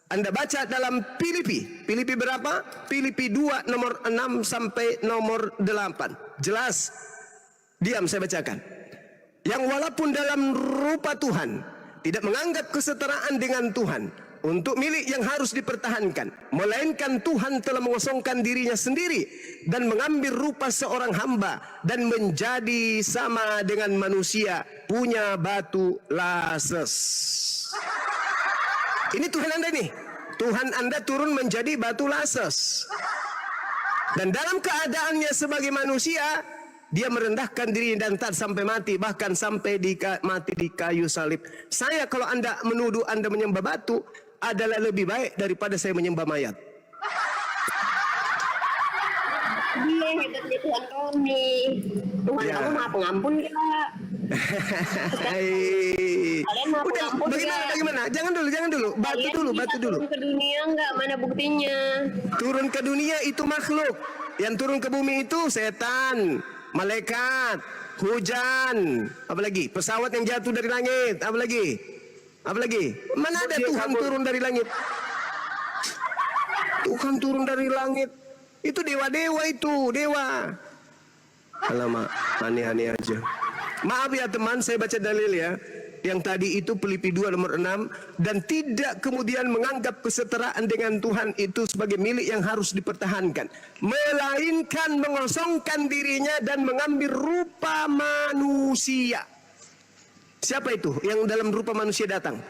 Anda baca dalam Filipi. Filipi berapa? Filipi 2 nomor 6 sampai nomor 8. Jelas. Diam saya bacakan. Yang walaupun dalam rupa Tuhan tidak menganggap kesetaraan dengan Tuhan untuk milik yang harus dipertahankan, melainkan Tuhan telah mengosongkan dirinya sendiri dan mengambil rupa seorang hamba dan menjadi sama dengan manusia, punya batu lases. Ini Tuhan Anda nih. Tuhan Anda turun menjadi batu lases. Dan dalam keadaannya sebagai manusia, dia merendahkan diri dan taat sampai mati, bahkan sampai mati di kayu salib. Saya kalau Anda menuduh Anda menyembah batu adalah lebih baik daripada saya menyembah mayat. Dia hebatnya Tuhan kami. Tuhan Ya. kamu maha pengampun Kak. Kalian maha Udah, pengampun bagaimana? Jangan dulu. Batu Kalian dulu. bisa turun ke dunia enggak? Mana buktinya? Turun ke dunia itu makhluk. Yang turun ke bumi itu setan, malaikat, hujan, apalagi pesawat yang jatuh dari langit, apalagi mana ada Tuhan turun dari langit? Tuhan turun dari langit itu dewa-dewa itu, dewa. Alamak, aneh-aneh aja. Maaf ya teman, saya baca dalil ya. Yang tadi itu Filipi 2 nomor 6. Dan tidak kemudian menganggap kesetaraan dengan Tuhan itu sebagai milik yang harus dipertahankan, melainkan mengosongkan dirinya dan mengambil rupa manusia. Siapa itu yang dalam rupa manusia datang?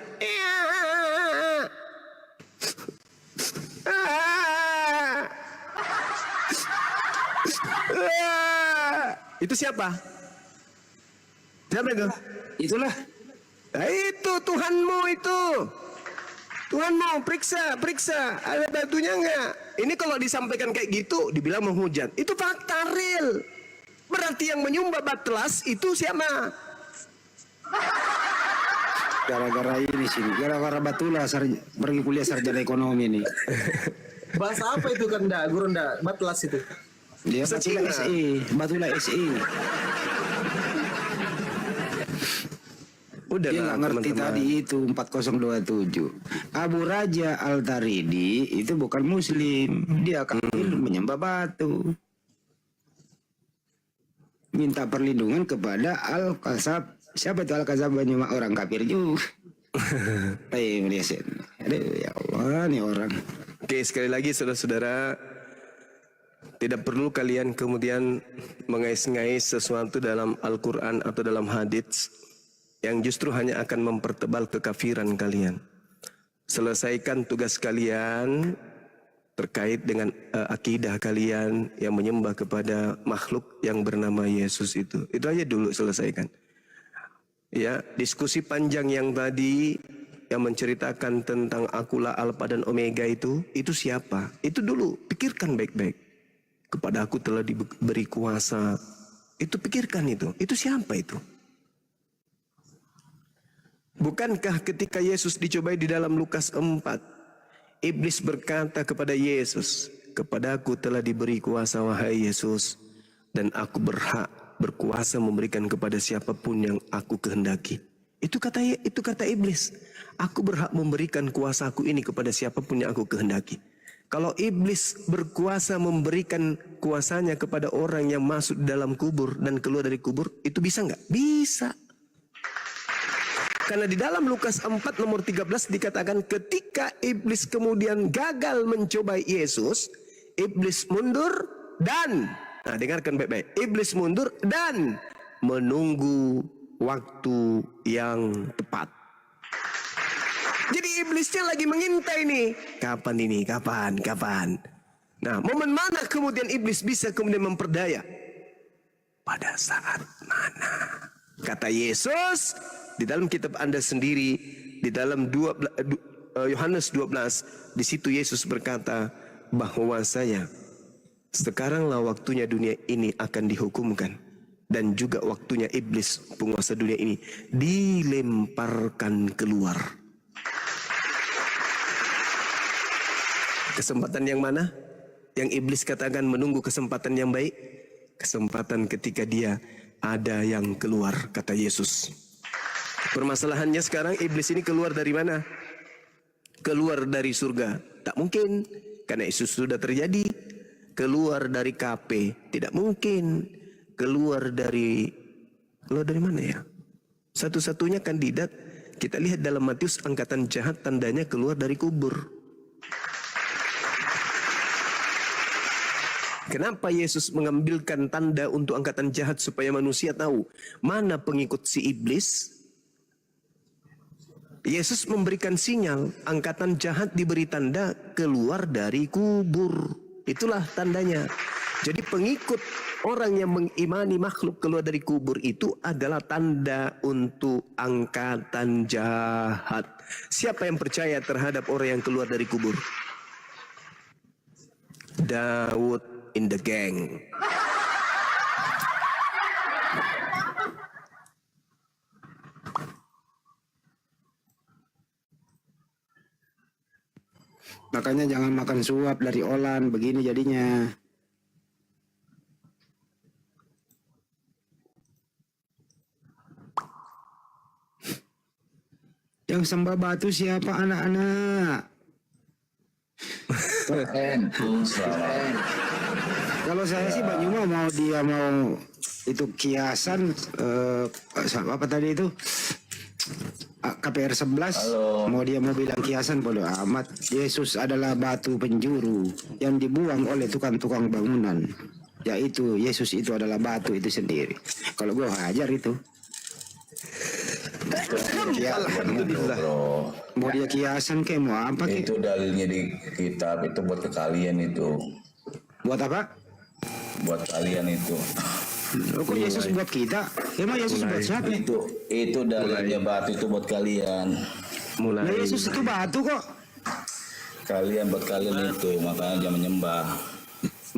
Itu siapa? Siapa itu? Itulah. Nah, itu Tuhanmu itu. Tuhanmu, periksa. Ada batunya enggak? Ini kalau disampaikan kayak gitu, dibilang menghujat. Itu fakta real. Berarti yang menyembah batlas itu siapa? Gara-gara ini sih, gara-gara Batula pergi kuliah sarjana ekonomi nih. Bahasa apa itu kan guru Batlas itu? Dia Bahasa Batula Cina. SE, Batula SE. Udah Dia lah, nggak ngerti teman-teman. tadi itu 4027. Abu Raja Al-Taridi itu bukan Muslim, dia kafir menyembah batu. Minta perlindungan kepada Al-Kasab. Siapa itu Al-Kasab? Banyak orang kafir juga. Aduh ya Allah nih orang. Oke, sekali lagi saudara-saudara, tidak perlu kalian kemudian mengais-ngais sesuatu dalam Al-Quran atau dalam hadits yang justru hanya akan mempertebal kekafiran kalian. Selesaikan tugas kalian terkait dengan akidah kalian yang menyembah kepada makhluk yang bernama Yesus itu. Itu aja dulu selesaikan. Ya, diskusi panjang yang tadi yang menceritakan tentang akulah alfa dan omega itu siapa? Itu dulu pikirkan baik-baik. Kepada aku telah diberi kuasa. Itu pikirkan itu. Itu siapa itu? Bukankah ketika Yesus dicobai di dalam Lukas 4, iblis berkata kepada Yesus, kepadaku telah diberi kuasa wahai Yesus, dan aku berhak berkuasa memberikan kepada siapapun yang aku kehendaki. Itu kata iblis. Aku berhak memberikan kuasaku ini kepada siapapun yang aku kehendaki. Kalau iblis berkuasa memberikan kuasanya kepada orang yang masuk dalam kubur dan keluar dari kubur, itu bisa nggak? Bisa. Karena di dalam Lukas 4 nomor 13 dikatakan ketika iblis kemudian gagal mencobai Yesus, iblis mundur dan, nah dengarkan baik-baik, iblis mundur dan menunggu waktu yang tepat. Jadi iblisnya lagi mengintai nih. Kapan ini? Kapan? Nah, momen mana kemudian iblis bisa kemudian memperdaya? Pada saat mana? Kata Yesus di dalam kitab Anda sendiri, di dalam Yohanes 12, di situ Yesus berkata bahwasanya sekaranglah waktunya dunia ini akan dihukumkan dan juga waktunya iblis penguasa dunia ini dilemparkan keluar. Kesempatan yang mana? Yang iblis katakan menunggu kesempatan yang baik. Kesempatan ketika dia ada yang keluar, kata Yesus. Permasalahannya sekarang iblis ini keluar dari mana? Keluar dari surga. Tak mungkin, karena Yesus sudah terjadi. Keluar dari KP, tidak mungkin. Keluar dari mana ya? Satu-satunya kandidat, kita lihat dalam Matius angkatan jahat tandanya keluar dari kubur. Kenapa Yesus mengambilkan tanda untuk angkatan jahat supaya manusia tahu mana pengikut si iblis? Yesus memberikan sinyal, angkatan jahat diberi tanda keluar dari kubur. Itulah tandanya. Jadi pengikut orang yang mengimani makhluk keluar dari kubur itu adalah tanda untuk angkatan jahat. Siapa yang percaya terhadap orang yang keluar dari kubur? Daud in the gang. Makanya jangan makan suap dari Olan, begini jadinya. Yang sembah batu siapa anak-anak? Kalau saya sih Banyuma mau itu kiasan apa tadi itu KPR 11 mau bilang kiasan bodoh amat. Yesus adalah batu penjuru yang dibuang oleh tukang-tukang bangunan, yaitu Yesus itu adalah batu itu sendiri. Kalau gue hajar itu Alhamdulillah. Mau dia kiasan kayak mau apa kayak. Itu dalilnya di kitab, itu buat kalian itu. Buat apa? Buat kalian itu. Kok Yesus buat kita? Emang Yesus buat siapa? Itu dalilnya batu itu buat kalian. Nah, Yesus itu batu kok. Kalian buat kalian itu, makanya jangan menyembah.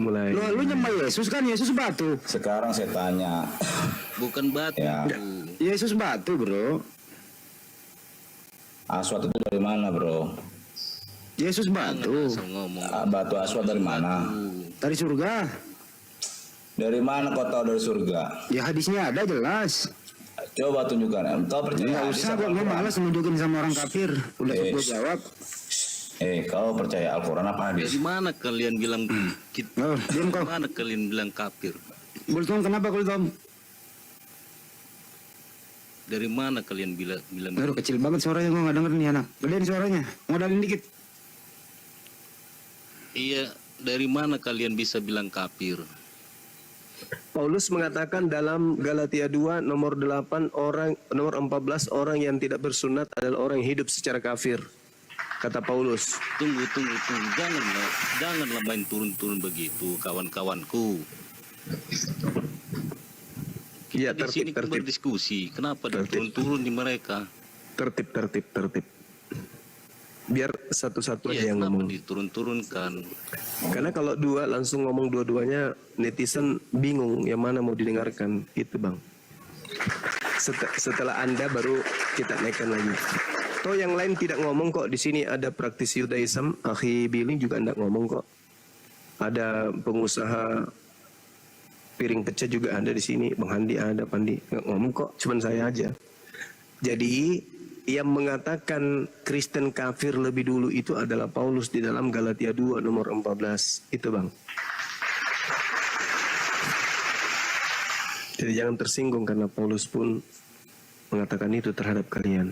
Lu nyembah Yesus kan? Yesus batu. Sekarang saya tanya. Bukan batu. Ya. Yesus batu, bro. Aswad itu dari mana, bro? Yesus batu. Batu aswad dari mana? Dari surga. Dari mana kau tahu dari surga? Ya hadisnya ada jelas. Coba tunjukkan. Kau percaya? Nggak usah, gue malas nunjukin sama orang kafir. Udah gue jawab. Kau percaya Al-Quran apa hadis? Dari mana kalian bilang diam kau. Mana kalian bilang kafir? Kultum kenapa Kultum? Dari mana kalian bilang? Baru kecil banget suaranya, gue nggak denger nih anak. Gedein suaranya, modalin dikit. Iya, dari mana kalian bisa bilang kafir? Paulus mengatakan dalam Galatia 2 nomor 14 orang yang tidak bersunat adalah orang yang hidup secara kafir. Kata Paulus. Tunggu. Janganlah main turun-turun begitu, kawan-kawanku. Iya, Di sini berdiskusi, kenapa turun-turun di mereka? Tertib. Biar satu-satu aja yang ngomong. Diturun-turunkan. Karena kalau dua langsung ngomong dua-duanya, netizen bingung yang mana mau didengarkan. Itu bang. Setelah Anda baru kita naikkan lagi. Toh yang lain tidak ngomong kok. Di sini ada praktisi Judaism, Akhi Billy juga tidak ngomong kok. Ada pengusaha Piring pecah juga ada di sini. Bang Handi ada, Pandi. Nggak ngomong kok, cuman saya aja. Jadi yang mengatakan Kristen kafir lebih dulu itu adalah Paulus di dalam Galatia 2 nomor 14. Itu Bang. Jadi jangan tersinggung karena Paulus pun mengatakan itu terhadap kalian.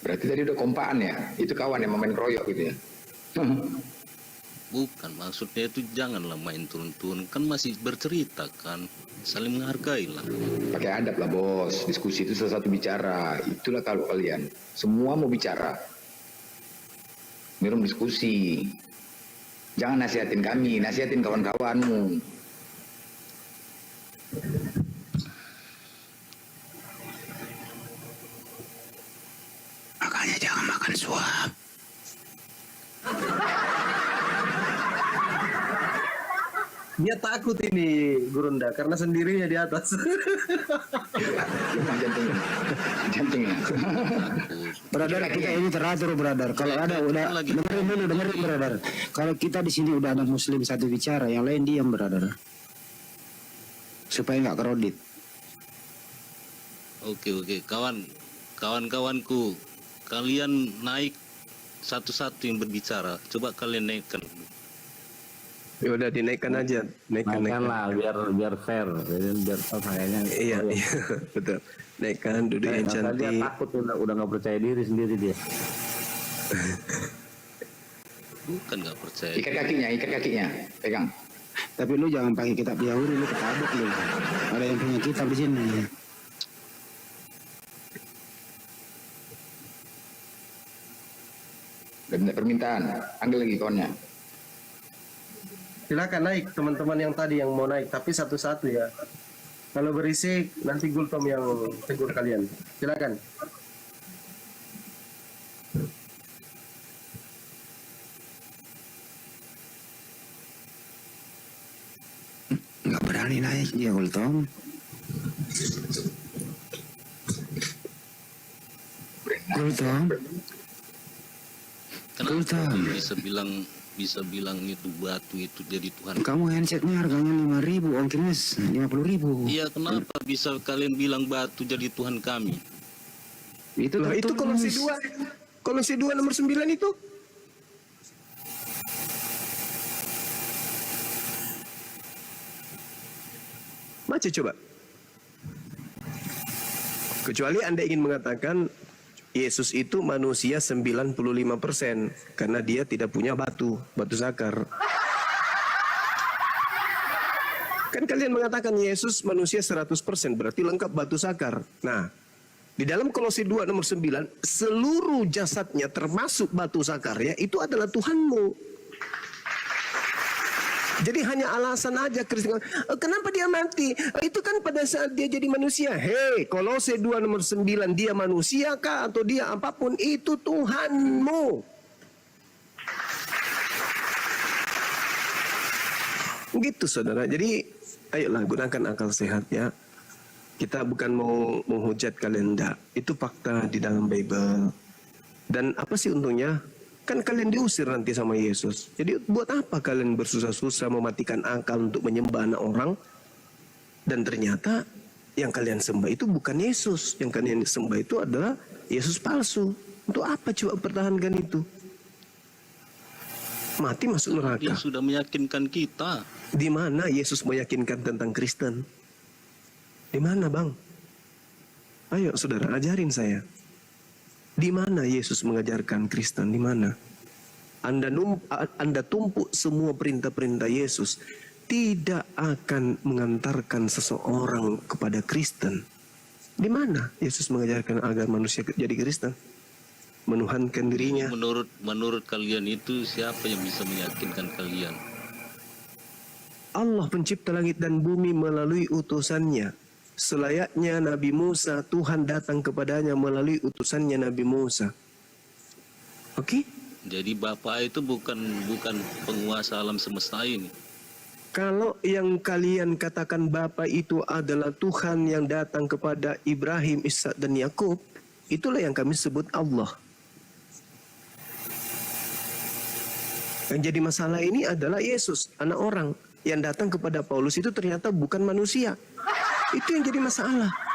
Berarti tadi udah kompaan ya? Itu kawan yang main keroyok gitu ya? Bukan, maksudnya itu janganlah main turun-turun. Kan masih bercerita kan. Saling menghargai lah. Pakai adab lah bos. Diskusi itu salah satu bicara. Itulah kalau kalian. Semua mau bicara. Mirum diskusi. Jangan nasihatin kami. Nasihatin kawan-kawanmu. Makanya jangan makan suap. Dia takut ini Gurunda karena sendirinya di atas. Jantungnya. Brother, kita ini teratur, brother. Kalau ada udah dengerin dulu, brother. Kalau kita di sini udah ada muslim satu bicara, yang lain diam, brother. Supaya nggak kredit. Oke. Kawan-kawanku, kalian naik satu-satu yang berbicara. Coba kalian naikkan. Ya udah dinaikkan aja, naikkan lah biar fair, biar kayaknya. Iya, betul. Naikkan, duduk yang cantik. Dia takut udah nggak percaya diri sendiri dia. Bukan nggak percaya. Ikat kakinya, pegang. Tapi lu jangan pakai kitab Yahudi, lu ketabuk lu. Ada yang punya kitab di sini. Udah minta permintaan, ambil lagi kawannya. Silakan naik teman-teman yang tadi yang mau naik, tapi satu-satu ya. Kalau berisik nanti Gultom yang tegur kalian. Silakan. Nggak berani naik dia, Gultom. Gultom. Kenapa bisa bilang itu batu itu jadi Tuhan? Kamu handsetnya harganya 5.000, ongkirnya 50.000. Iya, kenapa bisa kalian bilang batu jadi Tuhan kami? Itu Kolose 2 nomor 9 itu. Baca coba. Kecuali Anda ingin mengatakan Yesus itu manusia 95% karena dia tidak punya batu sakar. Kan kalian mengatakan Yesus manusia 100% berarti lengkap batu sakar. Nah, di dalam Kolose 2 nomor 9 seluruh jasadnya termasuk batu sakarnya itu adalah Tuhanmu. Jadi hanya alasan aja Kristen. Kenapa dia mati? Itu kan pada saat dia jadi manusia. Hei, Kolose 2 nomor 9, dia manusia kah atau dia apapun, itu Tuhanmu. Gitu saudara. Jadi ayolah gunakan akal sehat ya. Kita bukan mau menghujat kalian, enggak. Itu fakta di dalam Bible. Dan apa sih untungnya? Kan kalian diusir nanti sama Yesus. Jadi buat apa kalian bersusah-susah mematikan akal untuk menyembah anak orang? Dan ternyata yang kalian sembah itu bukan Yesus. Yang kalian sembah itu adalah Yesus palsu. Untuk apa coba pertahankan itu? Mati masuk neraka. Dia sudah meyakinkan kita. Di mana Yesus meyakinkan tentang Kristen? Di mana bang? Ayo saudara, ajarin saya. Di mana Yesus mengajarkan Kristen? Di mana? Anda tumpuk semua perintah-perintah Yesus tidak akan mengantarkan seseorang kepada Kristen. Di mana Yesus mengajarkan agar manusia jadi Kristen? Menuhankan dirinya. Menurut kalian itu siapa yang bisa meyakinkan kalian? Allah pencipta langit dan bumi melalui utusannya. Selayaknya Nabi Musa, Tuhan datang kepadanya melalui utusannya Nabi Musa. Oke? Jadi Bapa itu bukan penguasa alam semesta ini. Kalau yang kalian katakan Bapa itu adalah Tuhan yang datang kepada Ibrahim, Ishak dan Yakub, itulah yang kami sebut Allah. Yang jadi masalah ini adalah Yesus, anak orang yang datang kepada Paulus itu ternyata bukan manusia. Itu yang jadi masalah.